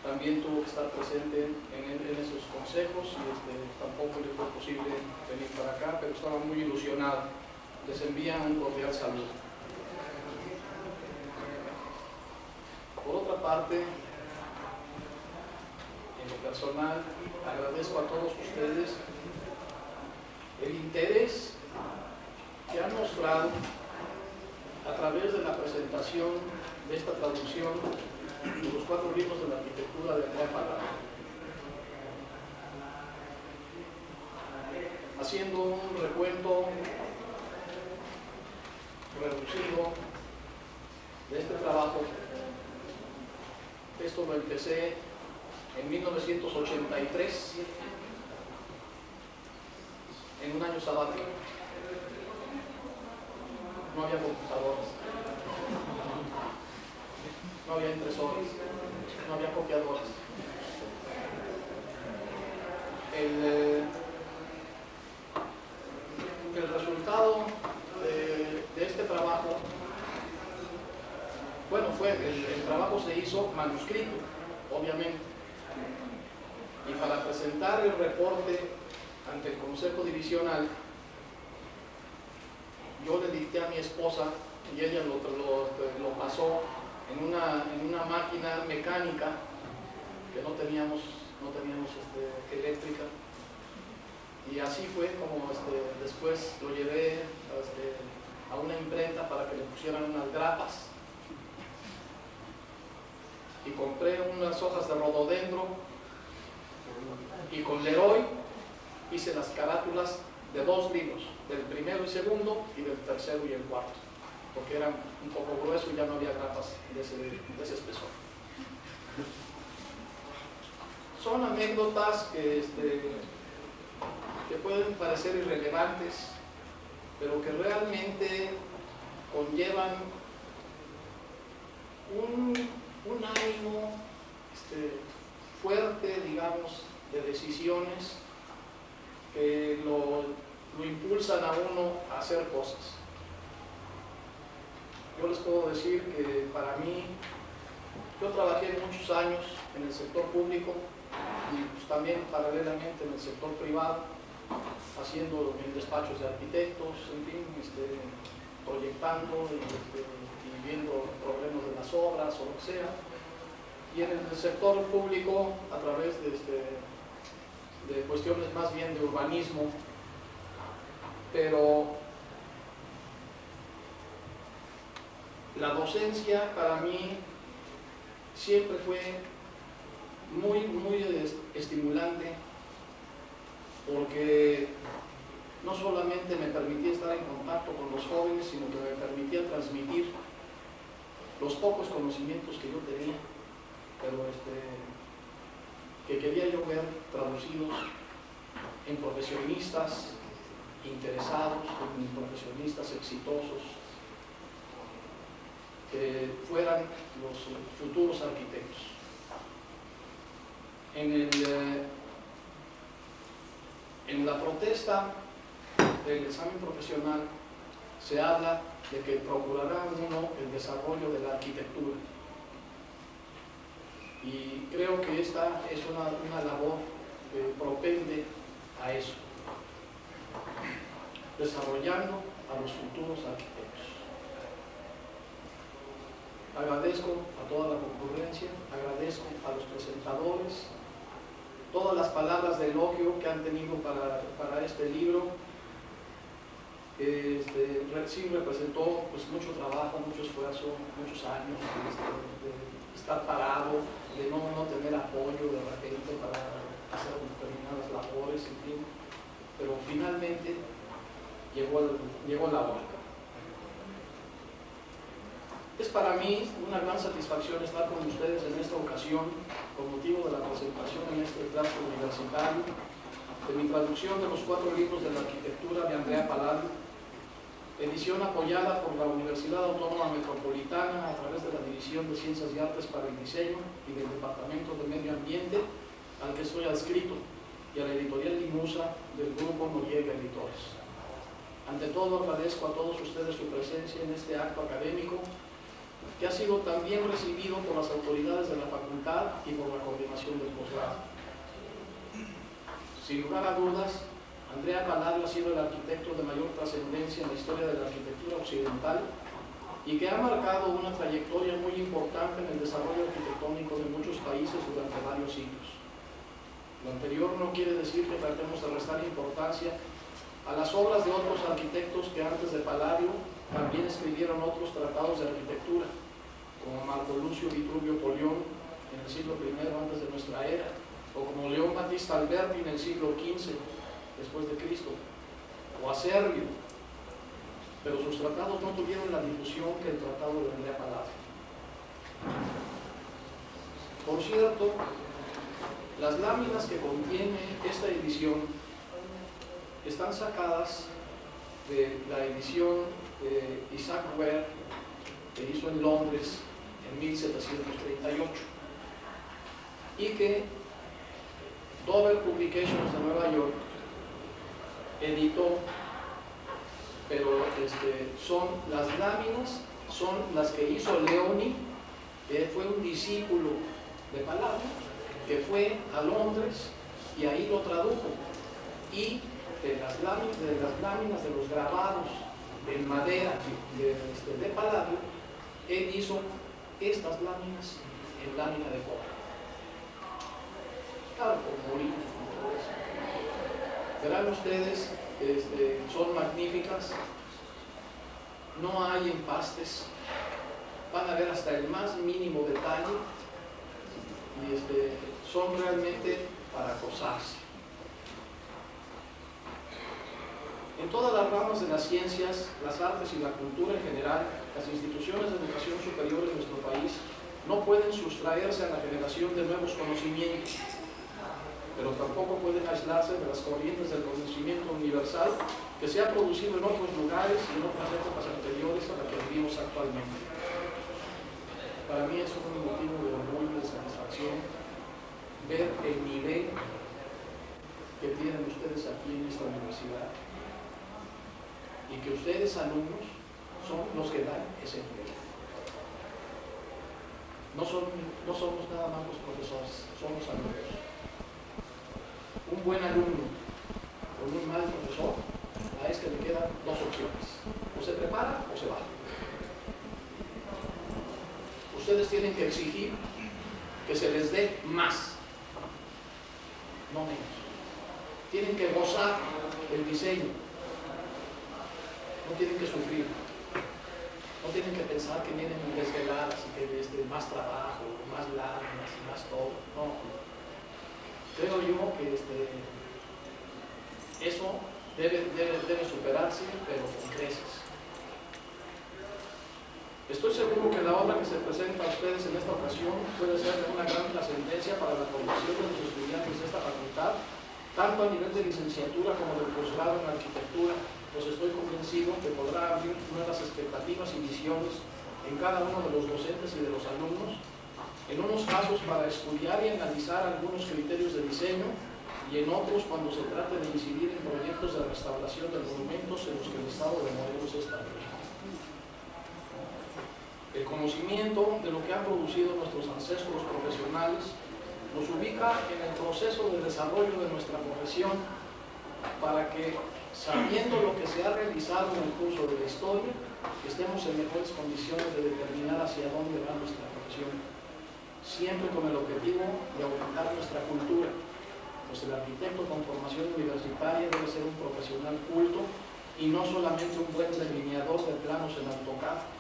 también tuvo que estar presente en esos consejos y tampoco le fue posible venir para acá, pero estaba muy ilusionado. Les envían un cordial saludo. Por otra parte, en lo personal, agradezco a todos ustedes el interés que han mostrado a través de la presentación de esta traducción de los 4 libros de la arquitectura de Andrea Palladio. Haciendo un recuento reducido de este trabajo, esto lo empecé en 1983, en un año sabático. No había computadoras, no había impresoras, no había copiadoras. El resultado de este trabajo, bueno, el trabajo se hizo manuscrito, obviamente, y para presentar el reporte ante el Consejo Divisional, yo le dicté a mi esposa y ella lo pasó en una máquina mecánica que no teníamos eléctrica, y así fue como después lo llevé a una imprenta para que le pusieran unas grapas, y compré unas hojas de rododendro y con Leroy hice las carátulas de 2 libros, del primero y segundo y del tercero y el cuarto, porque eran un poco grueso y ya no había grapas de ese espesor. Son anécdotas que pueden parecer irrelevantes, pero que realmente conllevan un ánimo fuerte, digamos, de decisiones que lo impulsan a uno a hacer cosas. Yo les puedo decir que para mí, yo trabajé muchos años en el sector público y pues también paralelamente en el sector privado, haciendo mis despachos de arquitectos, en fin, proyectando y viendo problemas de las obras o lo que sea. Y en el sector público, a través de cuestiones más bien de urbanismo, pero la docencia para mí siempre fue muy estimulante, porque no solamente me permitía estar en contacto con los jóvenes, sino que me permitía transmitir los pocos conocimientos que yo tenía, pero que quería yo ver traducidos en profesionistas interesados, en profesionistas exitosos, que fueran los futuros arquitectos. En la protesta del examen profesional se habla de que procurará uno el desarrollo de la arquitectura, y creo que esta es una labor que propende a eso, desarrollando a los futuros arquitectos. Agradezco a toda la concurrencia, agradezco a los presentadores, todas las palabras de elogio que han tenido para este libro, que sí representó pues mucho trabajo, mucho esfuerzo, muchos años de estar parado, de no tener apoyo de repente para hacer determinadas labores, en fin, pero finalmente llegó la hora. para mí una gran satisfacción estar con ustedes en esta ocasión con motivo de la presentación en este claustro universitario de mi traducción de los 4 libros de la arquitectura de Andrea Palladio, edición apoyada por la Universidad Autónoma Metropolitana a través de la División de Ciencias y Artes para el Diseño y del Departamento de Medio Ambiente, al que estoy adscrito, y a la editorial Limusa del Grupo Noriega Editores. Ante todo, agradezco a todos ustedes su presencia en este acto académico, que ha sido también recibido por las autoridades de la facultad y por la coordinación del posgrado. Sin lugar a dudas, Andrea Palladio ha sido el arquitecto de mayor trascendencia en la historia de la arquitectura occidental y que ha marcado una trayectoria muy importante en el desarrollo arquitectónico de muchos países durante varios siglos. Lo anterior no quiere decir que tratemos de restar importancia a las obras de otros arquitectos que antes de Palladio también escribieron otros tratados de arquitectura, como Marco Lucio Vitruvio Polión en el siglo I antes de nuestra era, o como León Battista Alberti en el siglo XV después de Cristo, o a Servio, pero sus tratados no tuvieron la difusión que el tratado de Andrea Palladio. Por cierto, las láminas que contiene esta edición están sacadas de la edición de Isaac Ware, que hizo en Londres en 1738, y que Dover Publications de Nueva York editó, pero son las láminas, son las que hizo Leoni, que fue un discípulo de Palladio, que fue a Londres y ahí lo tradujo, y de las láminas de los grabados en madera de Palladio, él hizo estas láminas en lámina de cobre. Claro, con molino, todo eso. Verán ustedes, son magníficas, no hay empastes, van a ver hasta el más mínimo detalle, y son realmente para gozarse. En todas las ramas de las ciencias, las artes y la cultura en general, las instituciones de educación superior en nuestro país no pueden sustraerse a la generación de nuevos conocimientos, pero tampoco pueden aislarse de las corrientes del conocimiento universal que se ha producido en otros lugares y en otras épocas anteriores a la que vivimos actualmente. Para mí es un motivo de orgullo y de satisfacción ver el nivel que tienen ustedes aquí en esta universidad, y que ustedes, alumnos, son los que dan ese nivel. No somos nada más los profesores, somos alumnos. Un buen alumno con un mal profesor, a este le quedan 2 opciones: o se prepara o se va. Ustedes tienen que exigir que se les dé más, no menos. Tienen que gozar el diseño, no tienen que sufrir, no tienen que pensar que vienen desveladas y que más trabajo, más lágrimas y más todo. No. Creo yo que eso debe superarse, pero con creces. Estoy seguro que la obra que se presenta a ustedes en esta ocasión puede ser de una gran trascendencia para la formación de los estudiantes de esta facultad, tanto a nivel de licenciatura como del posgrado en arquitectura, pues estoy convencido que podrá abrir nuevas expectativas y visiones en cada uno de los docentes y de los alumnos, en unos casos para estudiar y analizar algunos criterios de diseño, y en otros cuando se trate de incidir en proyectos de restauración de monumentos en los que el Estado de Morelos está. El conocimiento de lo que han producido nuestros ancestros profesionales nos ubica en el proceso de desarrollo de nuestra profesión, para que, sabiendo lo que se ha realizado en el curso de la historia, estemos en mejores condiciones de determinar hacia dónde va nuestra profesión, siempre con el objetivo de aumentar nuestra cultura, pues el arquitecto con formación universitaria debe ser un profesional culto y no solamente un buen delineador de planos en AutoCAD,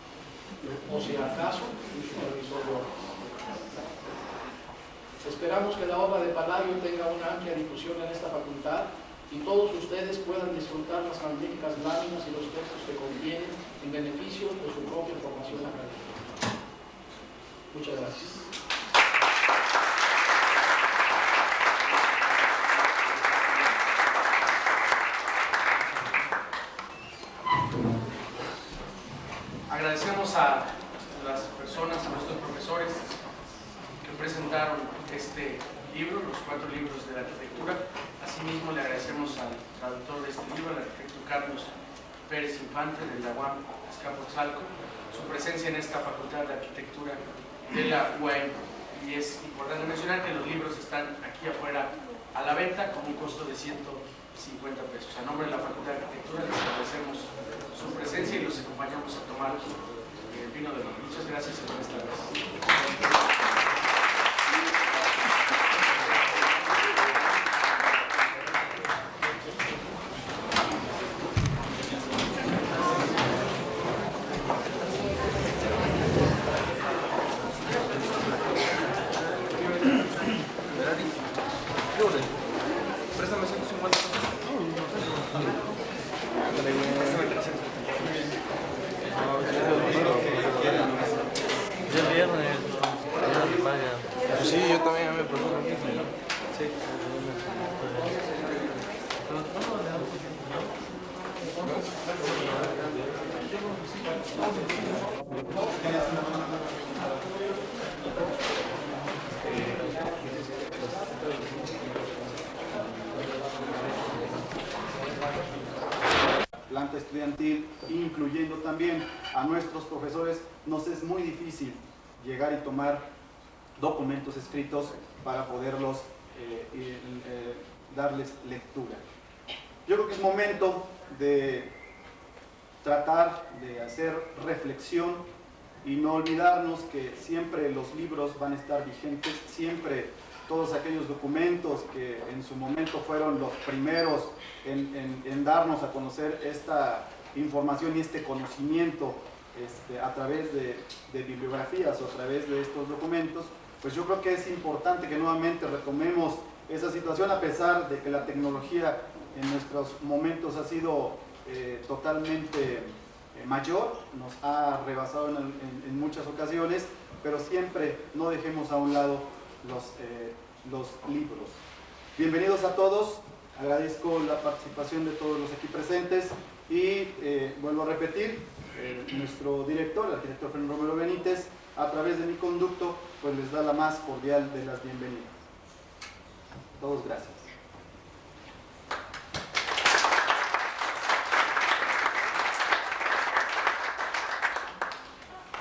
o si acaso un supervisor de obras. Esperamos que la obra de Palladio tenga una amplia difusión en esta facultad y todos ustedes puedan disfrutar las magníficas láminas y los textos que contienen en beneficio de su propia formación académica. Muchas gracias.
Agradecemos a las personas, a nuestros profesores que presentaron este libro, los 4 libros de la arquitectura. Asimismo, le agradecemos al traductor de este libro, al arquitecto Carlos Pérez Infante de la UAM Azcapotzalco, su presencia en esta Facultad de Arquitectura de la UAM. Y es importante mencionar que los libros están aquí afuera a la venta con un costo de 150 pesos. A nombre de la Facultad de Arquitectura les agradecemos su presencia y los acompañamos a tomar el vino de oro. Muchas gracias y buenas tardes.
Préstame 150.
Ya viernes, ya me pagan.
Pues sí, yo también me pasó lo mismo. Sí.
Planta estudiantil, incluyendo también a nuestros profesores, nos es muy difícil llegar y tomar documentos escritos para poderlos darles lectura. Yo creo que es momento de tratar de hacer reflexión y no olvidarnos que siempre los libros van a estar vigentes, siempre todos aquellos documentos que en su momento fueron los primeros en darnos a conocer esta información y este conocimiento a través de bibliografías o a través de estos documentos, pues yo creo que es importante que nuevamente retomemos esa situación, a pesar de que la tecnología en nuestros momentos ha sido totalmente mayor, nos ha rebasado en muchas ocasiones, pero siempre no dejemos a un lado los libros. Bienvenidos a todos, agradezco la participación de todos los aquí presentes y vuelvo a repetir, nuestro director, el arquitecto Fernando Romero Benítez, a través de mi conducto, pues les da la más cordial de las bienvenidas. Todos gracias.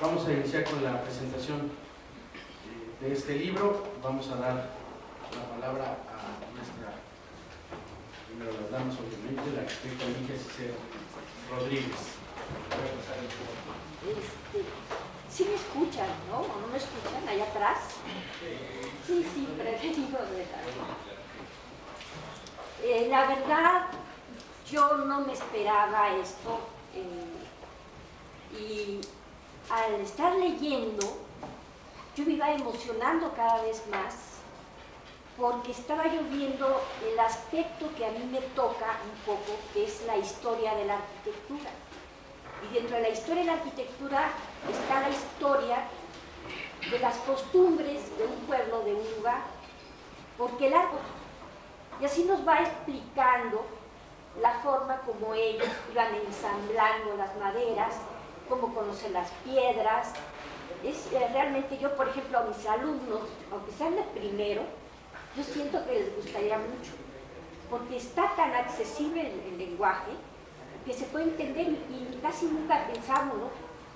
Vamos a iniciar con la presentación de este libro. Vamos a dar la palabra a nuestra, primero las damas obviamente, la arquitecta Ligia Cicero Rodríguez.
¿Sí me escuchan, no? ¿O no me escuchan allá atrás? Sí, preferido de la verdad, yo no me esperaba esto y al estar leyendo, yo me iba emocionando cada vez más porque estaba yo viendo el aspecto que a mí me toca un poco, que es la historia de la arquitectura. Y dentro de la historia de la arquitectura está la historia de las costumbres de un pueblo, de un lugar, porque el árbol, y así nos va explicando la forma como ellos iban ensamblando las maderas, cómo conocen las piedras. Realmente yo, por ejemplo, a mis alumnos, aunque sean de primero, yo siento que les gustaría mucho, porque está tan accesible el lenguaje que se puede entender y casi nunca pensamos, ¿no?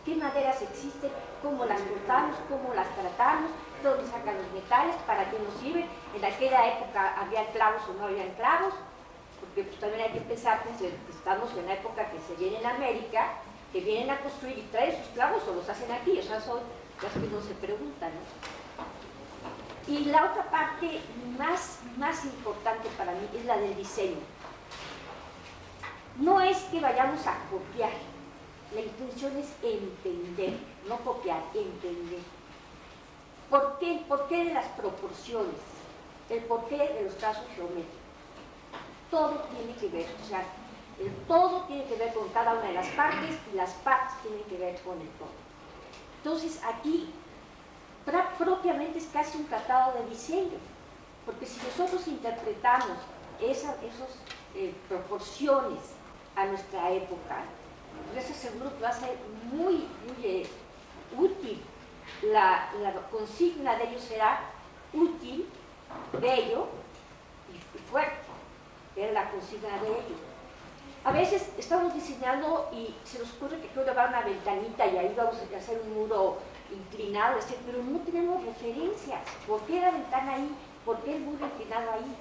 ¿Qué maderas existen? ¿Cómo las cortamos? ¿Cómo las tratamos? ¿Dónde sacan los metales? ¿Para qué nos sirven? En aquella época había clavos o no había clavos, porque pues, también hay que pensar que estamos en la época que se viene en América, que vienen a construir y traen sus clavos o los hacen aquí. Esas son las que uno se pregunta, ¿no? Y la otra parte más importante para mí es la del diseño. No es que vayamos a copiar, la intención es entender, no copiar, entender. ¿Por qué? ¿El porqué de las proporciones? El porqué de los trazos geométricos. Todo tiene que ver, o sea, el todo tiene que ver con cada una de las partes y las partes tienen que ver con el todo. Entonces aquí propiamente es casi un tratado de diseño, porque si nosotros interpretamos esas proporciones a nuestra época, entonces seguro que va a ser muy útil. La consigna de ellos será útil, bello y fuerte. Era la consigna de ellos. A veces estamos diseñando y se nos ocurre que quiero llevar una ventanita y ahí vamos a hacer un muro inclinado, pero no tenemos referencias. ¿Por qué la ventana ahí? ¿Por qué el muro inclinado ahí?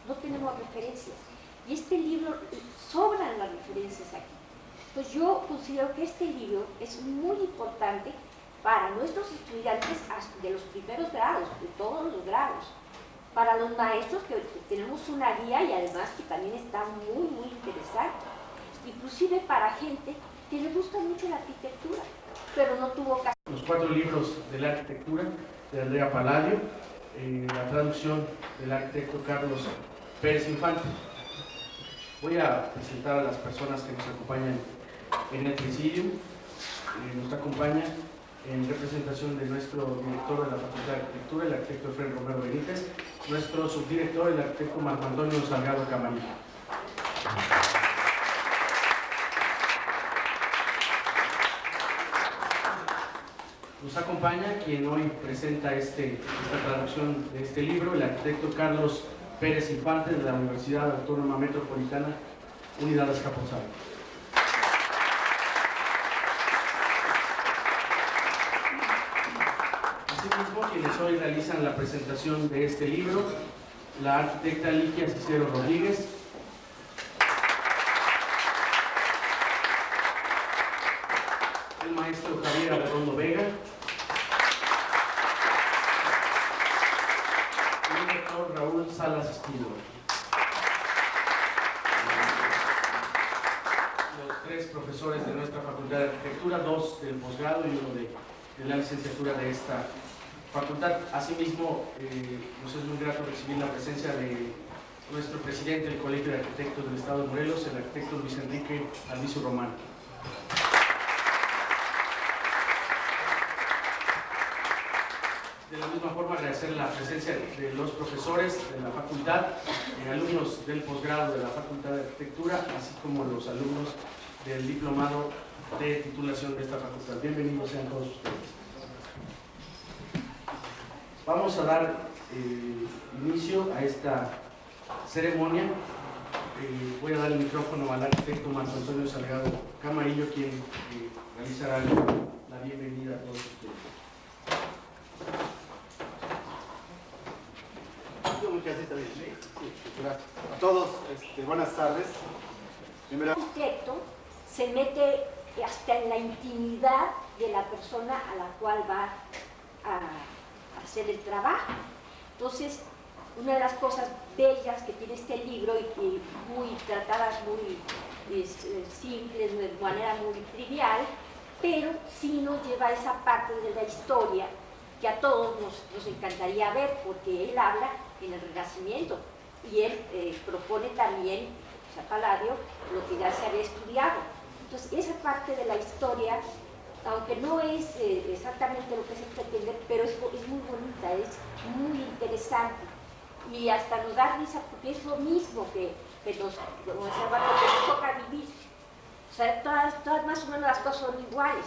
No tenemos referencias. Y este libro, sobran las referencias aquí. Entonces yo considero que este libro es muy importante para nuestros estudiantes de los primeros grados, de todos los grados. Para los maestros, que tenemos una guía y además que también está muy interesante. Inclusive para gente que le gusta mucho la arquitectura, pero no tuvo caso.
Los 4 libros de la arquitectura de Andrea Palladio, la traducción del arquitecto Carlos Pérez Infante. Voy a presentar a las personas que nos acompañan en el presidium. Nos acompaña en representación de nuestro director de la Facultad de Arquitectura, el arquitecto Efraín Romero Benítez, nuestro subdirector, el arquitecto Marco Antonio Salgado Camarillo. Nos acompaña quien hoy presenta esta traducción de este libro, el arquitecto Carlos Pérez Infante de la Universidad Autónoma Metropolitana, Unidad Azcapotzalco. Asimismo, quienes hoy realizan la presentación de este libro, la arquitecta Ligia Cicero Rodríguez, el maestro Javier Arredondo Vega, y el doctor Raúl Salas Estíbal. Los 3 profesores de nuestra Facultad de Arquitectura, 2 del posgrado y 1 de la licenciatura de esta facultad. Asimismo, nos es muy grato recibir la presencia de nuestro presidente del Colegio de Arquitectos del Estado de Morelos, el arquitecto Luis Enrique Alviso Román. De la misma forma, agradecer la presencia de los profesores de la facultad, alumnos del posgrado de la Facultad de Arquitectura, así como los alumnos del diplomado de titulación de esta facultad. Bienvenidos sean todos ustedes. Vamos a dar inicio a esta ceremonia. Voy a dar el micrófono al arquitecto Marco Antonio Salgado Camarillo, quien realizará la bienvenida a todos ustedes.
A todos, buenas tardes.
El arquitecto se mete hasta en la intimidad de la persona a la cual va a hacer el trabajo. Entonces, una de las cosas bellas que tiene este libro y que muy tratadas muy simples, de manera muy trivial, pero sí nos lleva a esa parte de la historia que a todos nos encantaría ver, porque él habla en el Renacimiento y él propone también, o sea, Palladio, lo que ya se había estudiado. Entonces, esa parte de la historia, aunque no es exactamente lo que se pretende, pero es muy bonita, es muy interesante y hasta nos da risa porque es lo mismo que nos, como decía Marco, que nos toca vivir. O sea, todas más o menos las cosas son iguales.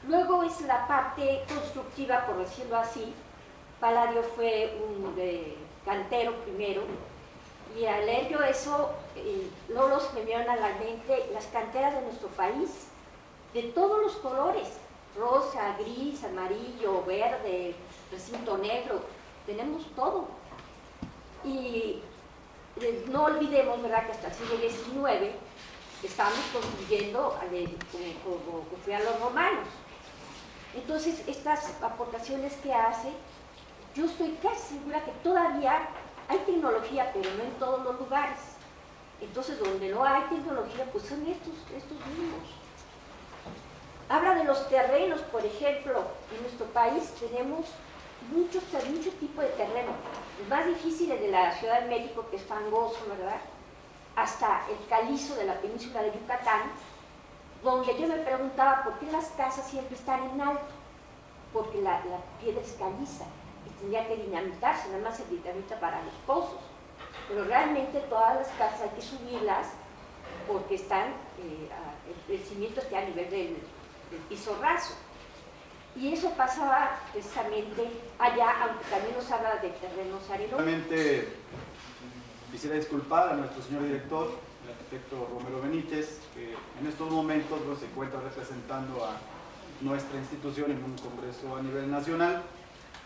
Luego es la parte constructiva, por decirlo así. Palladio fue un cantero primero, y al leer yo eso, luego se me vieron a la mente las canteras de nuestro país, de todos los colores, rosa, gris, amarillo, verde, recinto negro, tenemos todo. Y no olvidemos, ¿verdad?, que hasta el siglo XIX estamos construyendo como construían los romanos. Entonces, estas aportaciones que hace, yo estoy casi segura que todavía hay tecnología, pero no en todos los lugares. Entonces, donde no hay tecnología, pues son estos mismos. Habla de los terrenos, por ejemplo, en nuestro país tenemos mucho tipo de terreno. El más difícil es de la Ciudad de México, que es fangoso, ¿verdad?, hasta el calizo de la península de Yucatán, donde yo me preguntaba por qué las casas siempre están en alto. porque la piedra es caliza y tendría que dinamitarse, nada más se dinamita para los pozos. Pero realmente todas las casas hay que subirlas porque están, el cimiento está a nivel del piso raso. Y eso pasaba precisamente allá, aunque también nos habla de terrenos arenosos.
Realmente quisiera disculpar a nuestro señor director, el arquitecto Romero Benítez, que en estos momentos se encuentra representando a nuestra institución en un congreso a nivel nacional,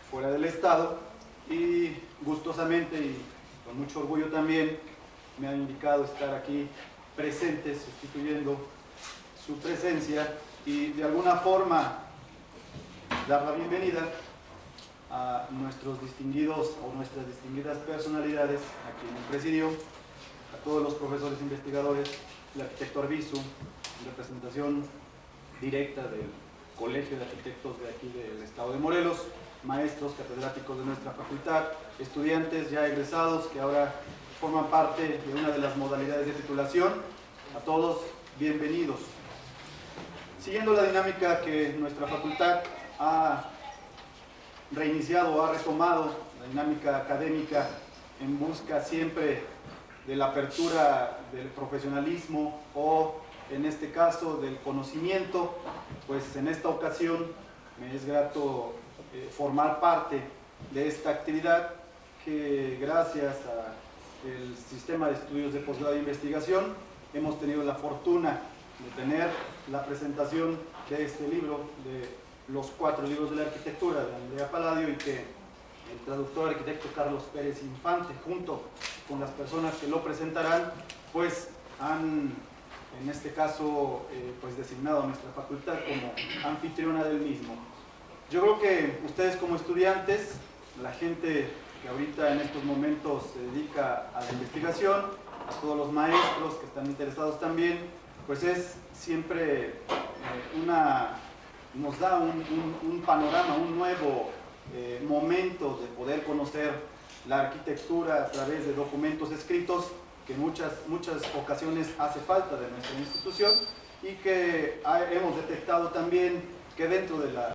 fuera del estado, y gustosamente y con mucho orgullo también me han indicado estar aquí presente, sustituyendo su presencia y de alguna forma dar la bienvenida a nuestros distinguidos o nuestras distinguidas personalidades aquí en el presidio, a todos los profesores investigadores, el arquitecto Arbizu, en representación directa del Colegio de Arquitectos de aquí del estado de Morelos, maestros, catedráticos de nuestra facultad, estudiantes ya egresados que ahora forman parte de una de las modalidades de titulación. A todos, bienvenidos. Siguiendo la dinámica que nuestra facultad ha reiniciado, ha retomado, la dinámica académica en busca siempre de la apertura del profesionalismo o, en este caso, del conocimiento, pues en esta ocasión me es grato formar parte de esta actividad que, gracias al sistema de estudios de posgrado de investigación, hemos tenido la fortuna de tener la presentación de este libro, de los 4 libros de la arquitectura de Andrea Palladio, y que el traductor arquitecto Carlos Pérez Infante, junto con las personas que lo presentarán, pues han, en este caso, pues designado a nuestra facultad como anfitriona del mismo. Yo creo que ustedes como estudiantes, la gente que ahorita en estos momentos se dedica a la investigación, a todos los maestros que están interesados también, pues es siempre nos da un panorama, un nuevo momento de poder conocer la arquitectura a través de documentos escritos que en muchas ocasiones hace falta de nuestra institución y que hemos detectado también que dentro de la